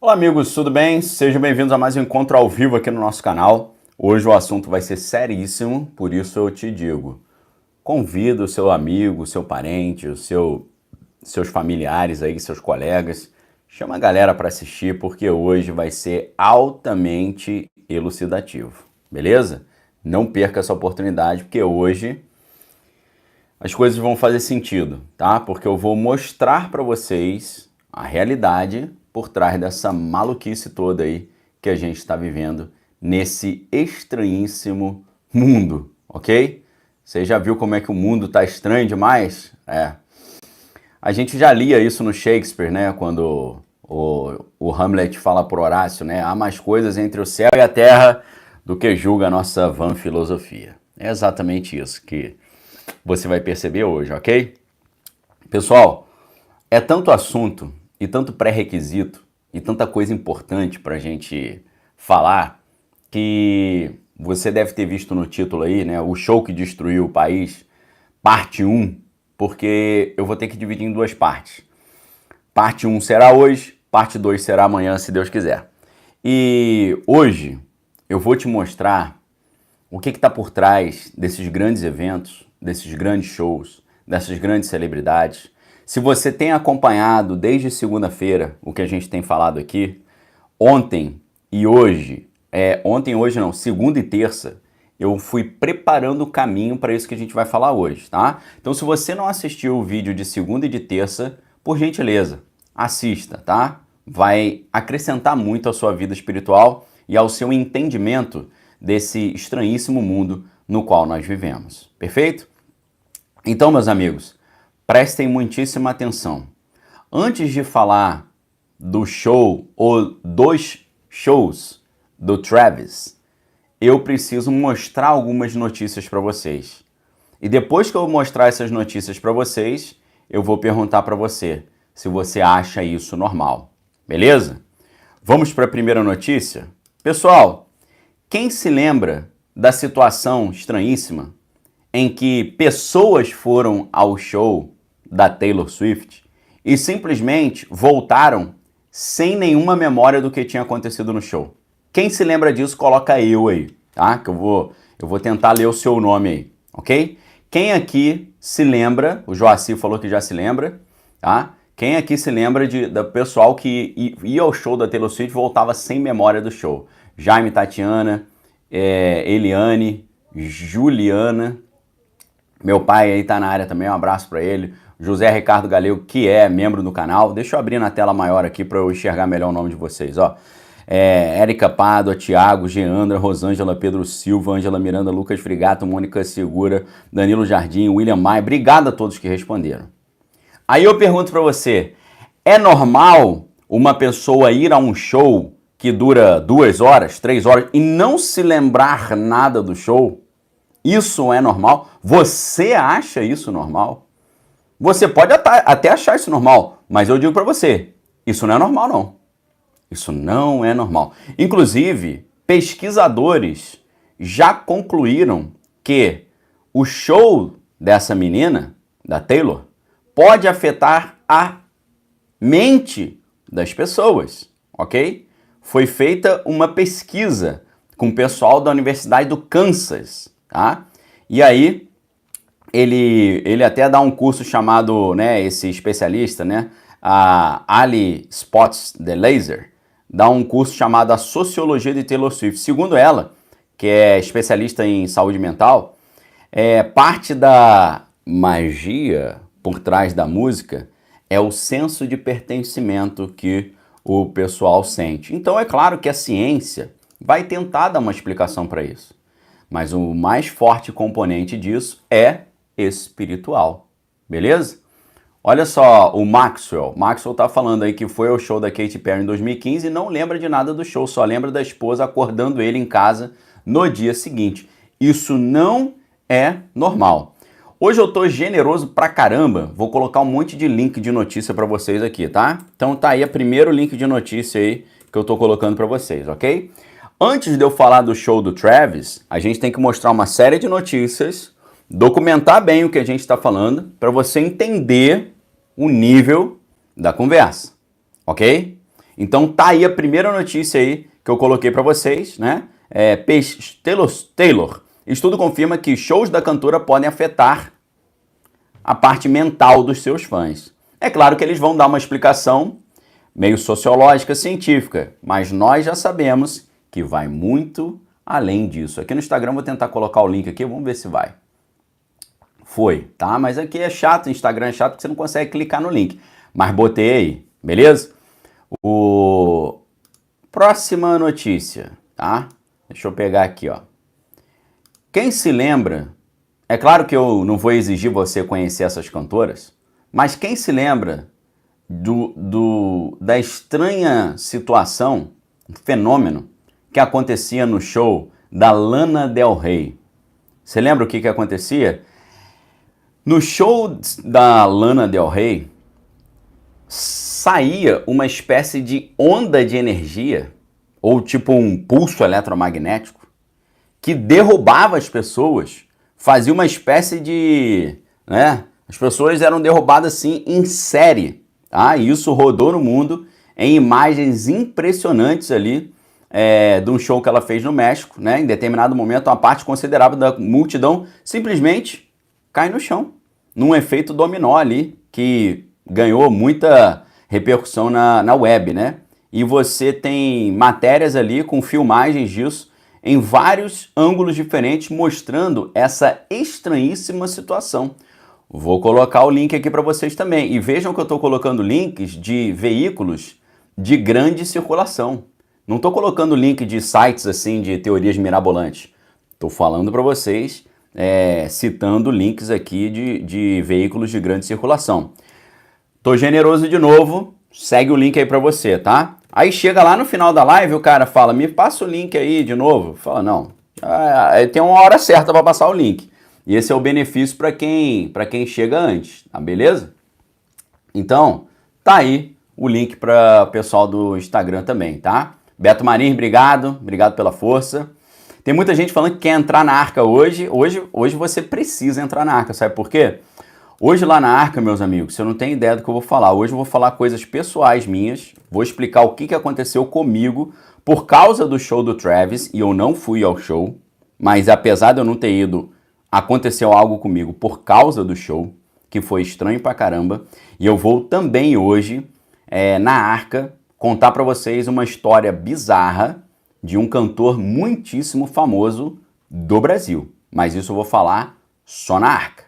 Olá amigos, tudo bem? Sejam bem-vindos a mais um encontro ao vivo aqui no nosso canal. Hoje o assunto vai ser seríssimo, por isso eu te digo, convida o seu amigo, o seu parente, seus familiares aí, seus colegas, chama a galera para assistir porque hoje vai ser altamente elucidativo, beleza? Não perca essa oportunidade porque hoje as coisas vão fazer sentido, tá? Porque eu vou mostrar para vocês a realidade por trás dessa maluquice toda aí que a gente está vivendo nesse estranhíssimo mundo, ok? Você já viu como é que o mundo tá estranho demais? A gente já lia isso no Shakespeare, né? Quando o Hamlet fala por Horácio, né? Há mais coisas entre o céu e a terra do que julga a nossa vã filosofia. É exatamente isso que você vai perceber hoje, ok? Pessoal, é tanto assunto e tanto pré-requisito e tanta coisa importante para a gente falar que você deve ter visto no título aí, né? O show que destruiu o país, parte 1, porque eu vou ter que dividir em duas partes. Parte 1 será hoje, parte 2 será amanhã, se Deus quiser. E hoje eu vou te mostrar o que está por trás desses grandes eventos, desses grandes shows, dessas grandes celebridades. Se você tem acompanhado desde segunda-feira o que a gente tem falado aqui, ontem e hoje, segunda e terça, eu fui preparando o caminho para isso que a gente vai falar hoje, tá? Então se você não assistiu o vídeo de segunda e de terça, por gentileza, assista, tá? Vai acrescentar muito à sua vida espiritual e ao seu entendimento desse estranhíssimo mundo no qual nós vivemos, perfeito? Então, meus amigos, prestem muitíssima atenção. Antes de falar do show ou dos shows do Travis, eu preciso mostrar algumas notícias para vocês. E depois que eu mostrar essas notícias para vocês, eu vou perguntar para você se você acha isso normal. Beleza? Vamos para a primeira notícia? Pessoal, quem se lembra da situação estranhíssima em que pessoas foram ao show da Taylor Swift e simplesmente voltaram sem nenhuma memória do que tinha acontecido no show? Quem se lembra disso, coloca eu aí, tá? Que eu vou tentar ler o seu nome aí, ok? Quem aqui se lembra, o Joaci falou que já se lembra, tá? Quem aqui se lembra do pessoal que ia ao show da Taylor Swift e voltava sem memória do show? Jaime, Tatiana, Eliane, Juliana, meu pai aí tá na área também, um abraço para ele. José Ricardo Galego, que é membro do canal. Deixa eu abrir na tela maior aqui para eu enxergar melhor o nome de vocês, ó. Érica Pádua, Thiago, Geandra, Rosângela, Pedro Silva, Ângela Miranda, Lucas Frigato, Mônica Segura, Danilo Jardim, William Maia. Obrigado a todos que responderam. Aí eu pergunto para você, é normal uma pessoa ir a um show que dura 2 horas, 3 horas e não se lembrar nada do show? Isso é normal? Você acha isso normal? Você pode até achar isso normal, mas eu digo para você, isso não é normal não. Isso não é normal. Inclusive, pesquisadores já concluíram que o show dessa menina, da Taylor, pode afetar a mente das pessoas, ok? Foi feita uma pesquisa com o pessoal da Universidade do Kansas, tá? E aí, ele até dá um curso chamado, né, esse especialista, né, a Ali Spots de Laser, dá um curso chamado A Sociologia de Taylor Swift. Segundo ela, que é especialista em saúde mental, parte da magia por trás da música é o senso de pertencimento que o pessoal sente. Então é claro que a ciência vai tentar dar uma explicação para isso. Mas o mais forte componente disso é espiritual, beleza? Olha só, o Maxwell tá falando aí que foi ao show da Katy Perry em 2015 e não lembra de nada do show, só lembra da esposa acordando ele em casa no dia seguinte. Isso não é normal. Hoje eu tô generoso pra caramba, vou colocar um monte de link de notícia pra vocês aqui, tá? Então tá aí o primeiro link de notícia aí que eu tô colocando pra vocês, ok? Antes de eu falar do show do Travis, a gente tem que mostrar uma série de notícias, documentar bem o que a gente está falando, para você entender o nível da conversa, ok? Então tá aí a primeira notícia aí que eu coloquei para vocês, né? Taylor. Estudo confirma que shows da cantora podem afetar a parte mental dos seus fãs. É claro que eles vão dar uma explicação meio sociológica, científica, mas nós já sabemos que vai muito além disso. Aqui no Instagram vou tentar colocar o link aqui, vamos ver se vai. Foi, tá? Mas aqui é chato, o Instagram é chato porque você não consegue clicar no link. Mas botei aí, beleza? Próxima notícia, tá? Deixa eu pegar aqui, ó. Quem se lembra, é claro que eu não vou exigir você conhecer essas cantoras, mas quem se lembra da estranha situação, fenômeno, que acontecia no show da Lana Del Rey? Você lembra o que acontecia? No show da Lana Del Rey, saía uma espécie de onda de energia, ou tipo um pulso eletromagnético, que derrubava as pessoas, fazia uma espécie de... né? As pessoas eram derrubadas assim em série, tá? E isso rodou no mundo em imagens impressionantes ali de um show que ela fez no México, né? Em determinado momento, uma parte considerável da multidão simplesmente cai no chão, num efeito dominó ali, que ganhou muita repercussão na web, né? E você tem matérias ali com filmagens disso em vários ângulos diferentes, mostrando essa estranhíssima situação. Vou colocar o link aqui para vocês também. E vejam que eu estou colocando links de veículos de grande circulação. Não estou colocando link de sites assim de teorias mirabolantes. Estou falando para vocês, citando links aqui de veículos de grande circulação. Tô generoso de novo, segue o link aí para você, tá? Aí chega lá no final da live, o cara fala, me passa o link aí de novo. Fala, não, tem uma hora certa para passar o link. E esse é o benefício para quem chega antes, tá beleza? Então, tá aí o link para o pessoal do Instagram também, tá? Beto Marinho, obrigado pela força. Tem muita gente falando que quer entrar na Arca hoje. Hoje você precisa entrar na Arca, sabe por quê? Hoje lá na Arca, meus amigos, você não tem ideia do que eu vou falar. Hoje eu vou falar coisas pessoais minhas, vou explicar o que aconteceu comigo por causa do show do Travis, e eu não fui ao show, mas apesar de eu não ter ido, aconteceu algo comigo por causa do show, que foi estranho pra caramba, e eu vou também hoje, na Arca, contar pra vocês uma história bizarra de um cantor muitíssimo famoso do Brasil. Mas isso eu vou falar só na Arca,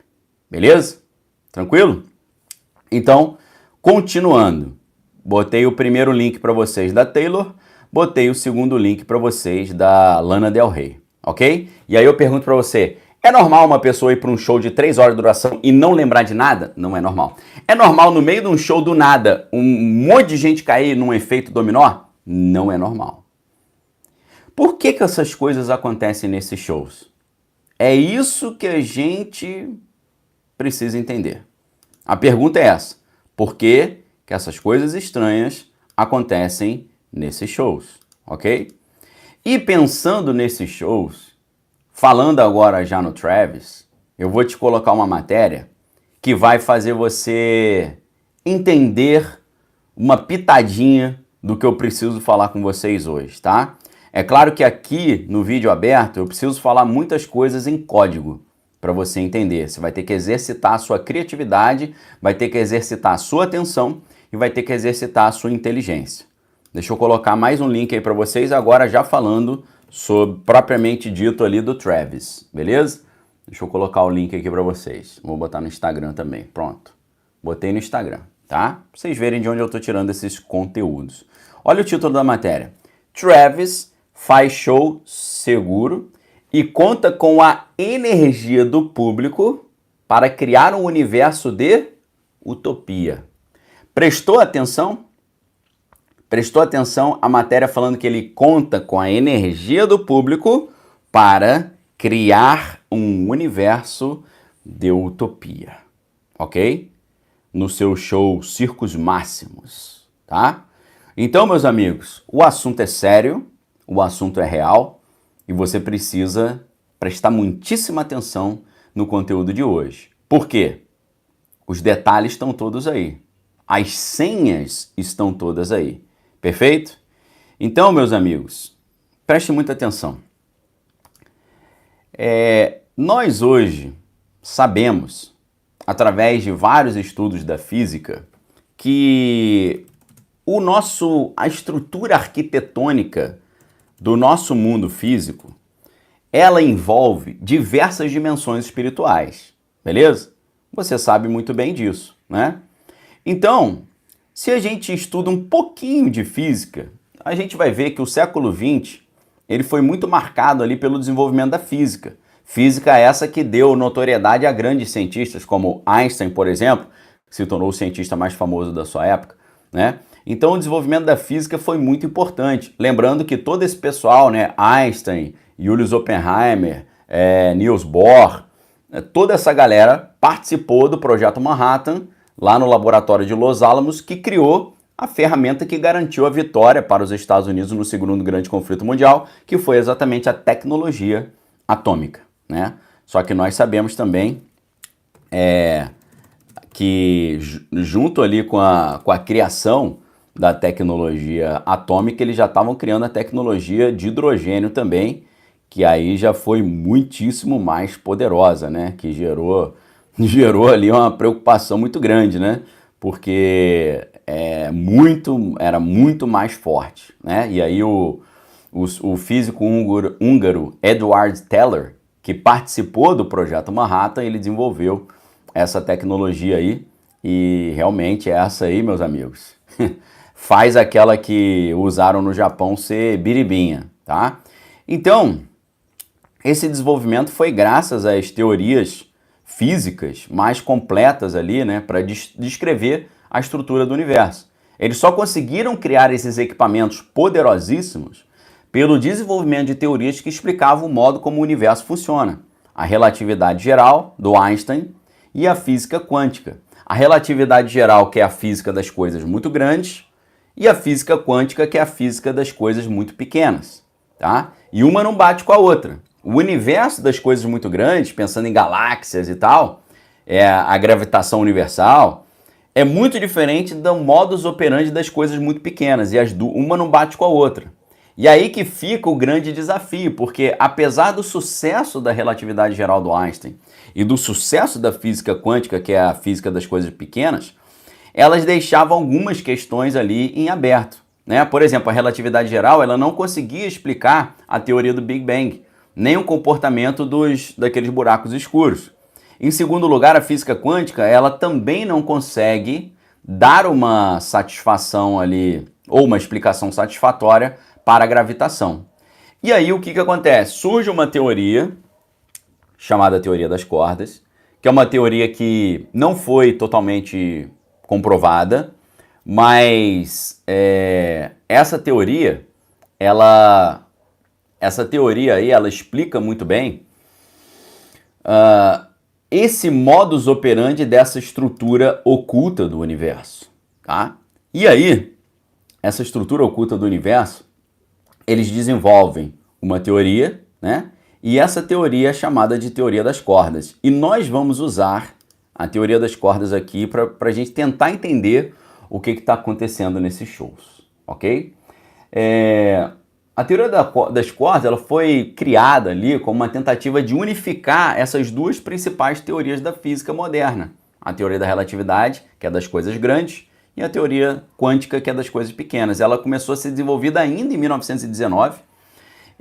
beleza? Tranquilo? Então, continuando, botei o primeiro link para vocês da Taylor, botei o segundo link para vocês da Lana Del Rey, ok? E aí eu pergunto para você, é normal uma pessoa ir para um show de 3 horas de duração e não lembrar de nada? Não é normal. É normal no meio de um show do nada um monte de gente cair num efeito dominó? Não é normal. Por que essas coisas acontecem nesses shows? É isso que a gente precisa entender. A pergunta é essa: por que essas coisas estranhas acontecem nesses shows, ok? E pensando nesses shows, falando agora já no Travis, eu vou te colocar uma matéria que vai fazer você entender uma pitadinha do que eu preciso falar com vocês hoje, tá? É claro que aqui no vídeo aberto eu preciso falar muitas coisas em código para você entender. Você vai ter que exercitar a sua criatividade, vai ter que exercitar a sua atenção e vai ter que exercitar a sua inteligência. Deixa eu colocar mais um link aí para vocês agora já falando sobre propriamente dito ali do Travis, beleza? Deixa eu colocar o link aqui para vocês. Vou botar no Instagram também. Pronto. Botei no Instagram, tá? Pra vocês verem de onde eu tô tirando esses conteúdos. Olha o título da matéria. Travis faz show seguro e conta com a energia do público para criar um universo de utopia. Prestou atenção? Prestou atenção a matéria falando que ele conta com a energia do público para criar um universo de utopia, ok? No seu show Circos Máximos, tá? Então, meus amigos, o assunto é sério, o assunto é real e você precisa prestar muitíssima atenção no conteúdo de hoje. Por quê? Os detalhes estão todos aí. As senhas estão todas aí. Perfeito? Então, meus amigos, prestem muita atenção. Nós hoje sabemos, através de vários estudos da física, que a estrutura arquitetônica do nosso mundo físico, ela envolve diversas dimensões espirituais, beleza? Você sabe muito bem disso, né? Então, se a gente estuda um pouquinho de física, a gente vai ver que o século XX, ele foi muito marcado ali pelo desenvolvimento da física. Física essa que deu notoriedade a grandes cientistas, como Einstein, por exemplo, que se tornou o cientista mais famoso da sua época, né? Então o desenvolvimento da física foi muito importante. Lembrando que todo esse pessoal, né, Einstein, Julius Oppenheimer, Niels Bohr, toda essa galera participou do Projeto Manhattan, lá no laboratório de Los Alamos, que criou a ferramenta que garantiu a vitória para os Estados Unidos no segundo grande conflito mundial, que foi exatamente a tecnologia atômica, né? Só que nós sabemos também que junto ali com a criação da tecnologia atômica, eles já estavam criando a tecnologia de hidrogênio também, que aí já foi muitíssimo mais poderosa, né? Que gerou ali uma preocupação muito grande, né? Porque era muito mais forte, né? E aí o físico húngaro Edward Teller, que participou do Projeto Manhattan, ele desenvolveu essa tecnologia aí, e realmente essa aí, meus amigos, faz aquela que usaram no Japão ser biribinha, tá? Então, esse desenvolvimento foi graças às teorias físicas mais completas ali, né, para descrever a estrutura do universo. Eles só conseguiram criar esses equipamentos poderosíssimos pelo desenvolvimento de teorias que explicavam o modo como o universo funciona. A relatividade geral, do Einstein, e a física quântica. A relatividade geral, que é a física das coisas muito grandes, e a física quântica, que é a física das coisas muito pequenas, tá? E uma não bate com a outra. O universo das coisas muito grandes, pensando em galáxias e tal, a gravitação universal, é muito diferente do modus operandi das coisas muito pequenas, e uma não bate com a outra. E aí que fica o grande desafio, porque apesar do sucesso da relatividade geral do Einstein e do sucesso da física quântica, que é a física das coisas pequenas, elas deixavam algumas questões ali em aberto, né? Por exemplo, a relatividade geral, ela não conseguia explicar a teoria do Big Bang, nem o comportamento daqueles buracos escuros. Em segundo lugar, a física quântica, ela também não consegue dar uma satisfação ali, ou uma explicação satisfatória para a gravitação. E aí o que acontece? Surge uma teoria chamada teoria das cordas, que é uma teoria que não foi totalmente comprovada, mas essa teoria aí, ela explica muito bem esse modus operandi dessa estrutura oculta do universo, tá? E aí, essa estrutura oculta do universo, eles desenvolvem uma teoria, né? E essa teoria é chamada de teoria das cordas. E nós vamos usar a teoria das cordas aqui para a gente tentar entender o que está acontecendo nesses shows, ok? A teoria das cordas, ela foi criada ali como uma tentativa de unificar essas duas principais teorias da física moderna. A teoria da relatividade, que é das coisas grandes, e a teoria quântica, que é das coisas pequenas. Ela começou a ser desenvolvida ainda em 1919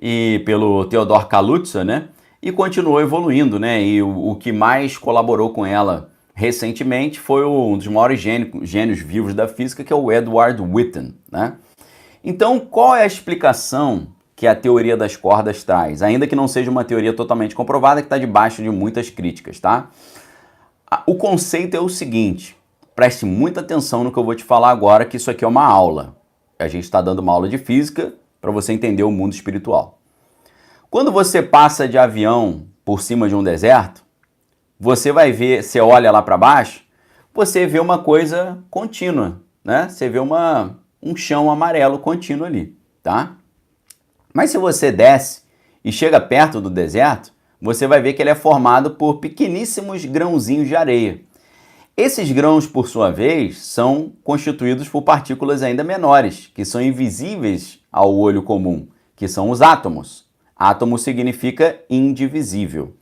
e pelo Theodor Kaluza, né? E continuou evoluindo, né? E o que mais colaborou com ela recentemente foi um dos maiores gênios vivos da física, que é o Edward Witten, né? Então, qual é a explicação que a teoria das cordas traz? Ainda que não seja uma teoria totalmente comprovada, que está debaixo de muitas críticas, tá? O conceito é o seguinte: preste muita atenção no que eu vou te falar agora, que isso aqui é uma aula. A gente está dando uma aula de física para você entender o mundo espiritual. Quando você passa de avião por cima de um deserto, você vai ver, você olha lá para baixo, você vê uma coisa contínua, né? Você vê um chão amarelo contínuo ali, tá? Mas se você desce e chega perto do deserto, você vai ver que ele é formado por pequeníssimos grãozinhos de areia. Esses grãos, por sua vez, são constituídos por partículas ainda menores, que são invisíveis ao olho comum, que são os átomos. Átomo significa indivisível.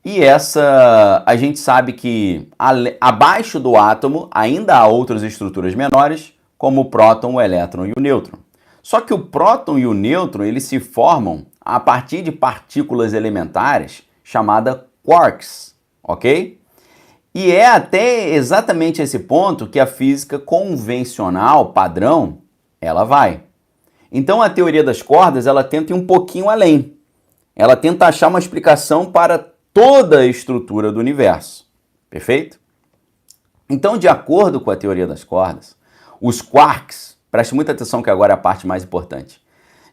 E a gente sabe que abaixo do átomo ainda há outras estruturas menores, como o próton, o elétron e o nêutron. Só que o próton e o nêutron, eles se formam a partir de partículas elementares chamadas quarks, ok? E é até exatamente esse ponto que a física convencional, padrão, ela vai. Então a teoria das cordas, ela tenta ir um pouquinho além. Ela tenta achar uma explicação para toda a estrutura do universo. Perfeito? Então, de acordo com a teoria das cordas, os quarks, preste muita atenção que agora é a parte mais importante.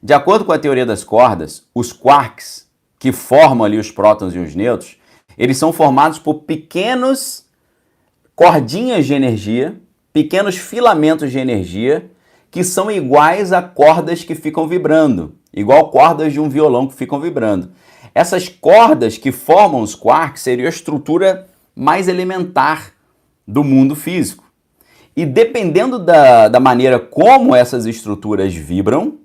De acordo com a teoria das cordas, os quarks, que formam ali os prótons e os nêutrons, eles são formados por pequenos cordinhas de energia, pequenos filamentos de energia, que são iguais a cordas que ficam vibrando, igual cordas de um violão que ficam vibrando. Essas cordas que formam os quarks seriam a estrutura mais elementar do mundo físico. E dependendo da maneira como essas estruturas vibram,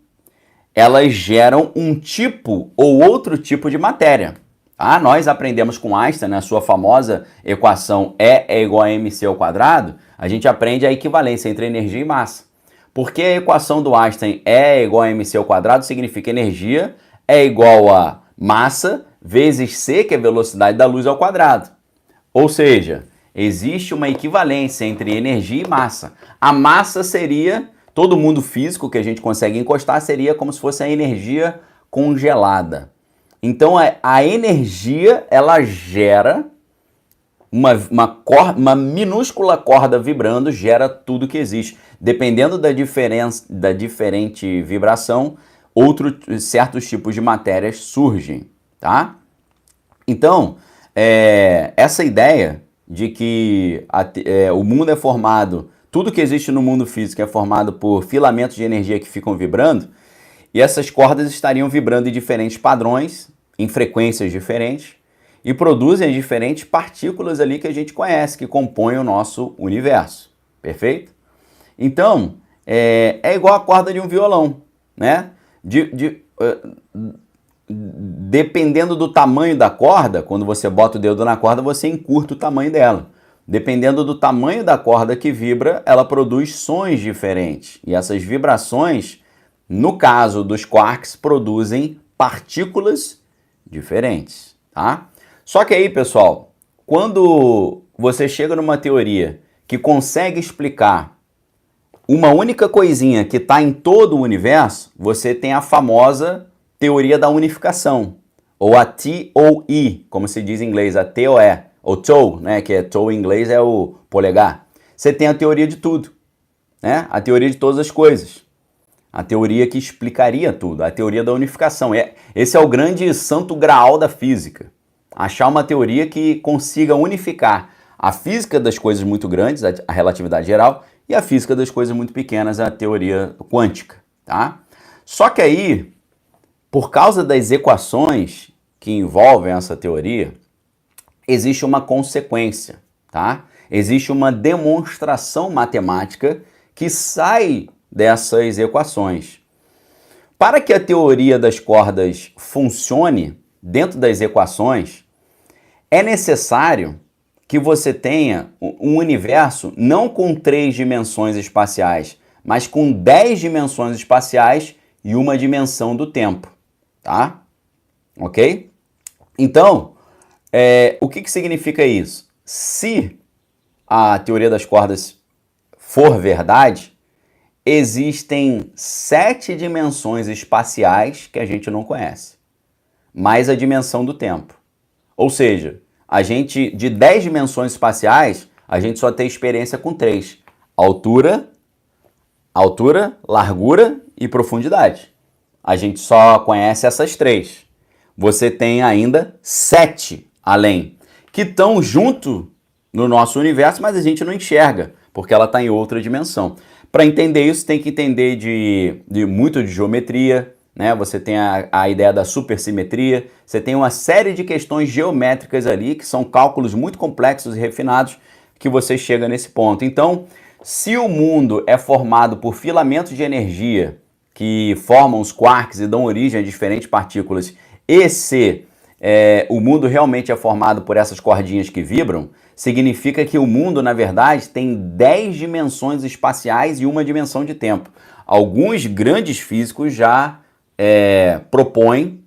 elas geram um tipo ou outro tipo de matéria. Tá? Nós aprendemos com Einstein, na sua famosa equação E é igual a mc ao quadrado, a gente aprende a equivalência entre energia e massa. Porque a equação do Einstein E é igual a mc ao quadrado significa energia é igual a massa vezes c, que é a velocidade da luz ao quadrado. Ou seja, existe uma equivalência entre energia e massa. A massa seria, todo mundo físico que a gente consegue encostar, seria como se fosse a energia congelada. Então a energia, ela gera uma minúscula corda vibrando, gera tudo que existe. Dependendo da diferente vibração, certos tipos de matérias surgem, tá? Então, essa ideia de que o mundo é formado, tudo que existe no mundo físico é formado por filamentos de energia que ficam vibrando, e essas cordas estariam vibrando em diferentes padrões, em frequências diferentes, e produzem as diferentes partículas ali que a gente conhece, que compõem o nosso universo. Perfeito? Então, é igual a corda de um violão, né? Dependendo do tamanho da corda, quando você bota o dedo na corda, você encurta o tamanho dela. Dependendo do tamanho da corda que vibra, ela produz sons diferentes. E essas vibrações, no caso dos quarks, produzem partículas diferentes, tá? Só que aí, pessoal, quando você chega numa teoria que consegue explicar uma única coisinha que está em todo o universo, você tem a famosa teoria da unificação, ou a TOE, como se diz em inglês, a TOE, ou toe, né, que é toe em inglês é o polegar. Você tem a teoria de tudo, né? A teoria de todas as coisas. A teoria que explicaria tudo, a teoria da unificação. Esse é o grande santo graal da física. Achar uma teoria que consiga unificar a física das coisas muito grandes, a relatividade geral, e a física das coisas muito pequenas, a teoria quântica, tá? Só que aí, por causa das equações que envolvem essa teoria, existe uma consequência, tá? Existe uma demonstração matemática que sai dessas equações. Para que a teoria das cordas funcione dentro das equações, é necessário que você tenha um universo não com 3 dimensões espaciais, mas com 10 dimensões espaciais e uma dimensão do tempo, tá? Ok? Então, o que significa isso? Se a teoria das cordas for verdade, existem 7 dimensões espaciais que a gente não conhece, mais a dimensão do tempo. Ou seja, a gente, de 10 dimensões espaciais, a gente só tem experiência com 3. Altura, largura e profundidade. A gente só conhece essas 3. Você tem ainda 7 além, que estão junto no nosso universo, mas a gente não enxerga, porque ela está em outra dimensão. Para entender isso, tem que entender muito de geometria, né? Você tem a ideia da supersimetria, você tem uma série de questões geométricas ali, que são cálculos muito complexos e refinados, que você chega nesse ponto. Então, se o mundo é formado por filamentos de energia que formam os quarks e dão origem a diferentes partículas, e se o mundo realmente é formado por essas cordinhas que vibram, significa que o mundo, na verdade, tem 10 dimensões espaciais e uma dimensão de tempo. Alguns grandes físicos já propõem,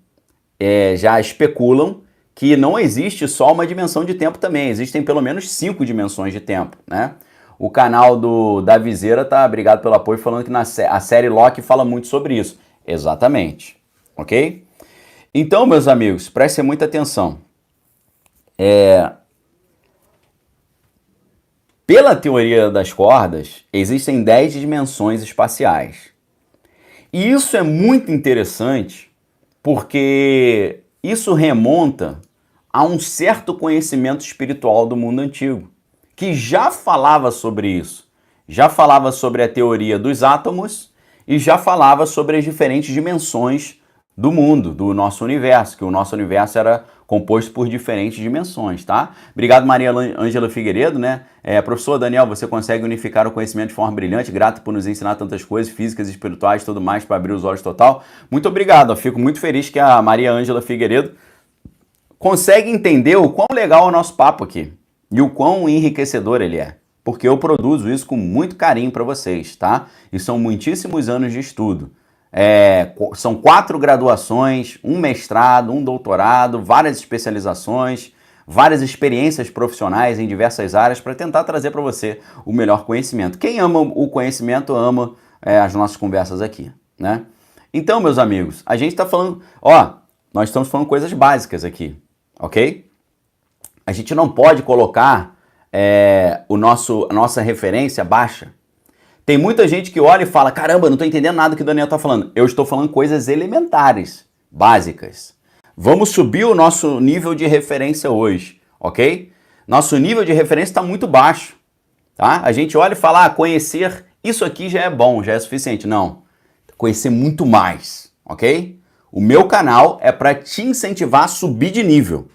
já especulam que não existe só uma dimensão de tempo também, existem pelo menos 5 dimensões de tempo, né? O canal da Viseira tá, obrigado pelo apoio, falando que a série Loki fala muito sobre isso. Exatamente, ok? Então, meus amigos, prestem muita atenção. Pela teoria das cordas, existem 10 dimensões espaciais. E isso é muito interessante porque isso remonta a um certo conhecimento espiritual do mundo antigo, que já falava sobre isso. Já falava sobre a teoria dos átomos e já falava sobre as diferentes dimensões do mundo, do nosso universo, que o nosso universo era composto por diferentes dimensões, tá? Obrigado, Maria Ângela Figueiredo, né? Professor Daniel, você consegue unificar o conhecimento de forma brilhante, grato por nos ensinar tantas coisas físicas, espirituais e tudo mais para abrir os olhos total. Muito obrigado, eu fico muito feliz que a Maria Ângela Figueiredo consegue entender o quão legal é o nosso papo aqui e o quão enriquecedor ele é, porque eu produzo isso com muito carinho para vocês, tá? E são muitíssimos anos de estudo. São 4 graduações, um mestrado, um doutorado, várias especializações, várias experiências profissionais em diversas áreas para tentar trazer para você o melhor conhecimento. Quem ama o conhecimento ama as nossas conversas aqui, né? Então, meus amigos, a gente está falando, nós estamos falando coisas básicas aqui, ok? A gente não pode colocar a nossa referência baixa. Tem muita gente que olha e fala, caramba, não estou entendendo nada que o Daniel está falando. Eu estou falando coisas elementares, básicas. Vamos subir o nosso nível de referência hoje, ok? Nosso nível de referência está muito baixo, tá? A gente olha e fala, conhecer isso aqui já é bom, já é suficiente. Não, conhecer muito mais, ok? O meu canal é para te incentivar a subir de nível.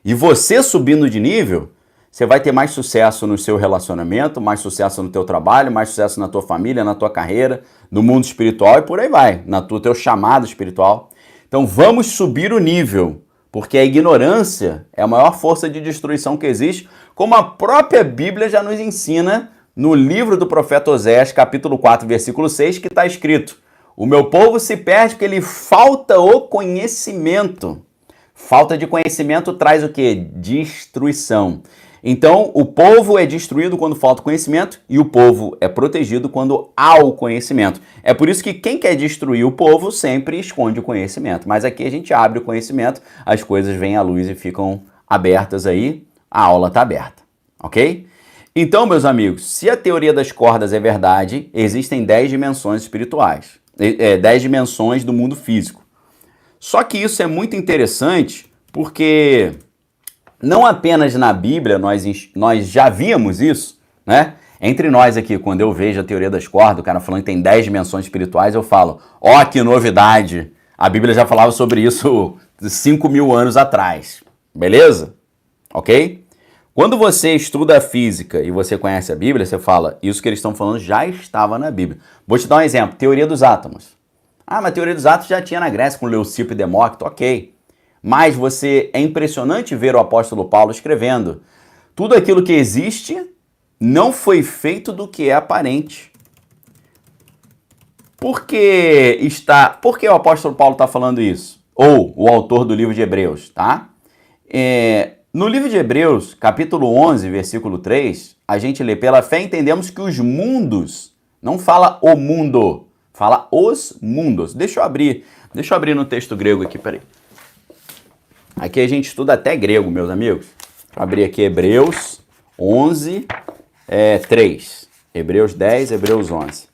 E você subindo de nível, você vai ter mais sucesso no seu relacionamento, mais sucesso no teu trabalho, mais sucesso na tua família, na tua carreira, no mundo espiritual e por aí vai, teu chamado espiritual. Então vamos subir o nível, porque a ignorância é a maior força de destruição que existe, como a própria Bíblia já nos ensina no livro do profeta Oséias, capítulo 4, versículo 6, que está escrito: o meu povo se perde porque lhe falta o conhecimento. Falta de conhecimento traz o quê? Destruição. Então, o povo é destruído quando falta conhecimento e o povo é protegido quando há o conhecimento. É por isso que quem quer destruir o povo sempre esconde o conhecimento. Mas aqui a gente abre o conhecimento, as coisas vêm à luz e ficam abertas aí, a aula está aberta, ok? Então, meus amigos, se a teoria das cordas é verdade, existem 10 dimensões espirituais, 10 dimensões do mundo físico. Só que isso é muito interessante porque não apenas na Bíblia nós já víamos isso, né? Entre nós aqui, quando eu vejo a teoria das cordas, o cara falando que tem 10 dimensões espirituais, eu falo, que novidade! A Bíblia já falava sobre isso 5.000 anos atrás, beleza? Ok? Quando você estuda a física e você conhece a Bíblia, você fala, isso que eles estão falando já estava na Bíblia. Vou te dar um exemplo, teoria dos átomos. Mas a teoria dos átomos já tinha na Grécia com Leucipo e Demócrito, ok. Mas é impressionante ver o apóstolo Paulo escrevendo, tudo aquilo que existe não foi feito do que é aparente. Por que o apóstolo Paulo está falando isso? Ou o autor do livro de Hebreus, tá? No livro de Hebreus, capítulo 11, versículo 3, a gente lê, pela fé entendemos que os mundos, não fala o mundo, fala os mundos. Deixa eu abrir no texto grego aqui, peraí. Aqui a gente estuda até grego, meus amigos. Deixa eu abrir aqui Hebreus 11, 3. Hebreus 10, Hebreus 11.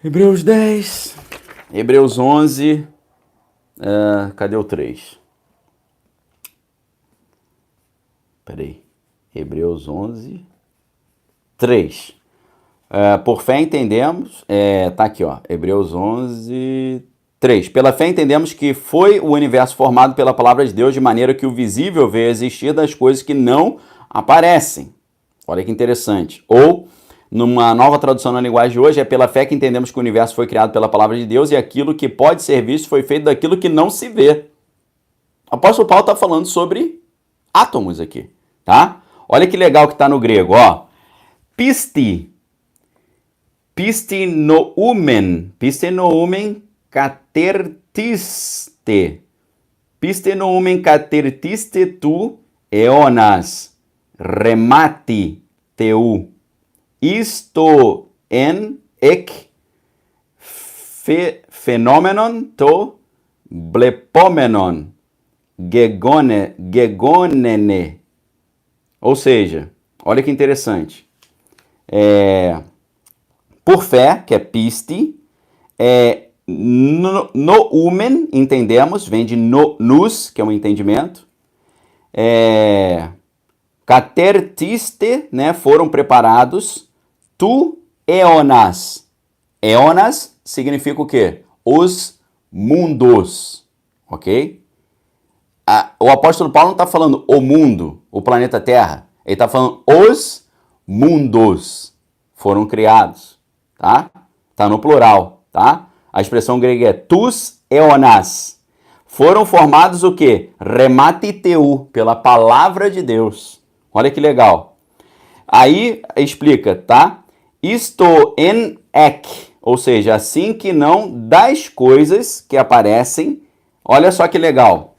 Hebreus 10, Hebreus 11, cadê o 3? Peraí, Hebreus 11, 3. Por fé entendemos, tá aqui, ó, Hebreus 11, 3. Pela fé entendemos que foi o universo formado pela palavra de Deus, de maneira que o visível veio existir das coisas que não aparecem. Olha que interessante. Ou, numa nova tradução na linguagem de hoje, é pela fé que entendemos que o universo foi criado pela palavra de Deus e aquilo que pode ser visto foi feito daquilo que não se vê. O apóstolo Paulo está falando sobre átomos aqui, tá? Olha que legal que está no grego, ó. Pistinoumen katertiste. Pistinoumen katertiste tu eonas remati teu. Isto en ek phenomenon to blepomenon gegonene. Ou seja, olha que interessante. Por fé, que é piste, noumen, entendemos, vem de nous, que é um entendimento. Catertiste, né, foram preparados. Tu eonas. Eonas significa o quê? Os mundos, ok? O apóstolo Paulo não está falando o mundo, o planeta Terra. Ele está falando os mundos foram criados, tá? Está no plural, tá? A expressão grega é tous eonas. Foram formados o quê? Rematiteu, pela palavra de Deus. Olha que legal. Aí explica, tá? Isto en ek, ou seja, assim que não das coisas que aparecem. Olha só que legal.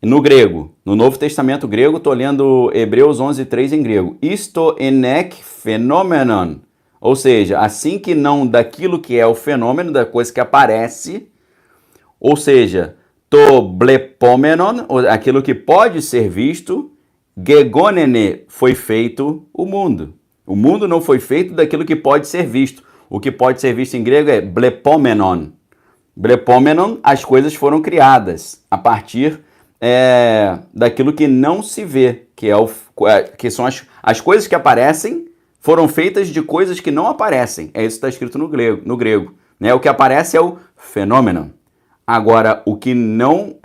No grego, no Novo Testamento grego, estou lendo Hebreus 11:3 em grego. Isto en ek phenomenon, ou seja, assim que não daquilo que é o fenômeno, da coisa que aparece, ou seja, to blepomenon, aquilo que pode ser visto, gegonene, foi feito o mundo. O mundo não foi feito daquilo que pode ser visto. O que pode ser visto em grego é blepomenon. Blepomenon, as coisas foram criadas a partir daquilo que não se vê, que são as coisas que aparecem, foram feitas de coisas que não aparecem. É isso que está escrito no grego. Né? O que aparece é o fenômeno. Agora, o que não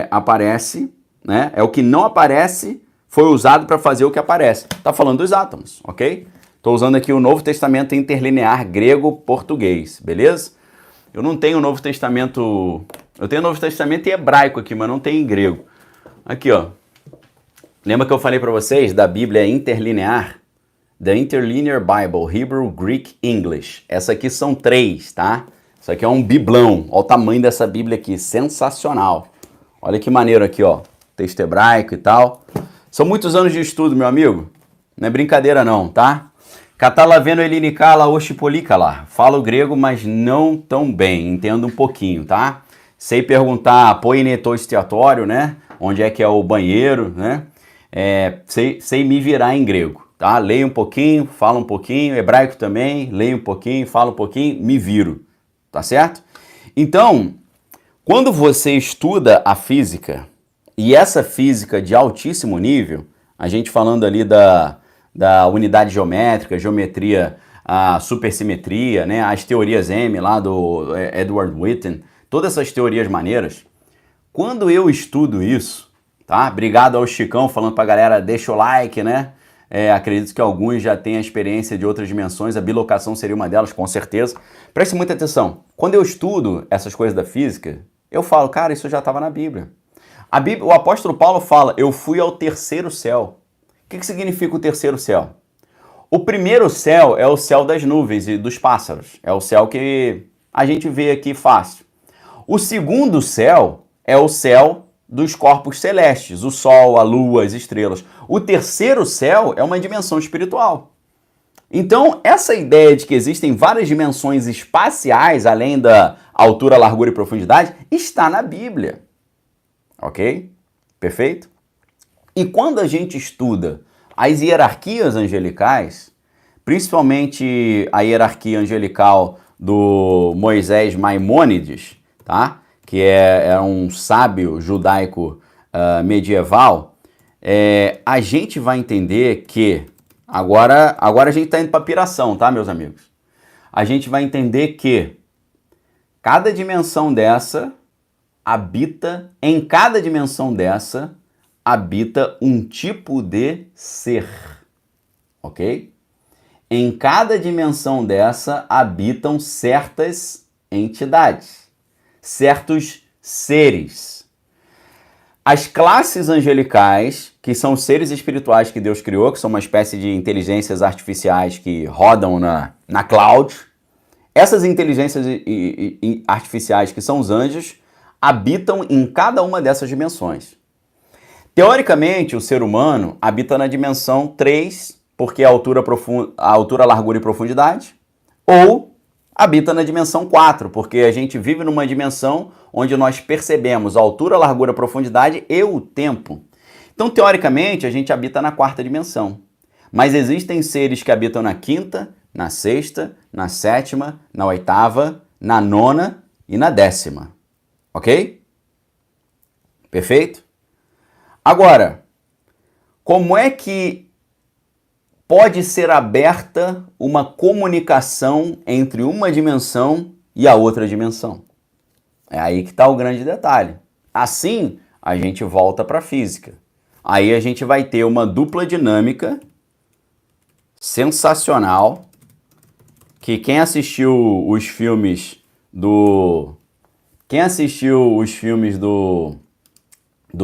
aparece, né? É o que não aparece, foi usado para fazer o que aparece. Está falando dos átomos, ok? Estou usando aqui o Novo Testamento interlinear grego-português, beleza? Eu não tenho o Novo Testamento... Eu tenho o Novo Testamento em hebraico aqui, mas não tem em grego. Aqui, ó. Lembra que eu falei para vocês da Bíblia interlinear? The Interlinear Bible, Hebrew, Greek, English. Essa aqui são 3, tá? Isso aqui é um biblão. Olha o tamanho dessa Bíblia aqui, sensacional. Olha que maneiro aqui, ó. Texto hebraico e tal. São muitos anos de estudo, meu amigo. Não é brincadeira não, tá? Catalaveno elinicala oshipolikala. Falo grego, mas não tão bem. Entendo um pouquinho, tá? Sei perguntar poinetostiatório, né? Onde é que é o banheiro, né? Sei me virar em grego, tá? Leio um pouquinho, falo um pouquinho, hebraico também, leio um pouquinho, falo um pouquinho, me viro, tá certo? Então, quando você estuda a física, e essa física de altíssimo nível, a gente falando ali da unidade geométrica, geometria, a supersimetria, né? As teorias M lá do Edward Witten, todas essas teorias maneiras, quando eu estudo isso, tá? Obrigado ao Chicão falando pra galera, deixa o like, né? Acredito que alguns já têm a experiência de outras dimensões, a bilocação seria uma delas, com certeza. Preste muita atenção. Quando eu estudo essas coisas da física, eu falo, cara, isso já estava na Bíblia. O apóstolo Paulo fala, eu fui ao terceiro céu. O que significa o terceiro céu? O primeiro céu é o céu das nuvens e dos pássaros. É o céu que a gente vê aqui fácil. O segundo céu é o céu dos corpos celestes, o sol, a lua, as estrelas. O terceiro céu é uma dimensão espiritual. Então, essa ideia de que existem várias dimensões espaciais, além da altura, largura e profundidade, está na Bíblia. Ok? Perfeito? E quando a gente estuda as hierarquias angelicais, principalmente a hierarquia angelical do Moisés Maimônides, tá? Que é um sábio judaico medieval, a gente vai entender que, agora a gente está indo para piração, tá, meus amigos? A gente vai entender que cada dimensão dessa em cada dimensão dessa, habita um tipo de ser, ok? Em cada dimensão dessa habitam certas entidades, certos seres. As classes angelicais, que são os seres espirituais que Deus criou, que são uma espécie de inteligências artificiais que rodam na cloud, essas inteligências artificiais, que são os anjos, habitam em cada uma dessas dimensões. Teoricamente, o ser humano habita na dimensão 3, porque é a altura, largura e profundidade, ou habita na dimensão 4, porque a gente vive numa dimensão onde nós percebemos a altura, largura, profundidade e o tempo. Então, teoricamente, a gente habita na 4ª dimensão. Mas existem seres que habitam na 5ª, na 6ª, na 7ª, na 8ª, na 9ª e na 10ª. Ok? Perfeito? Agora, como é que pode ser aberta uma comunicação entre uma dimensão e a outra dimensão? É aí que está o grande detalhe. Assim, a gente volta para a física. Aí a gente vai ter uma dupla dinâmica sensacional, que quem assistiu os filmes do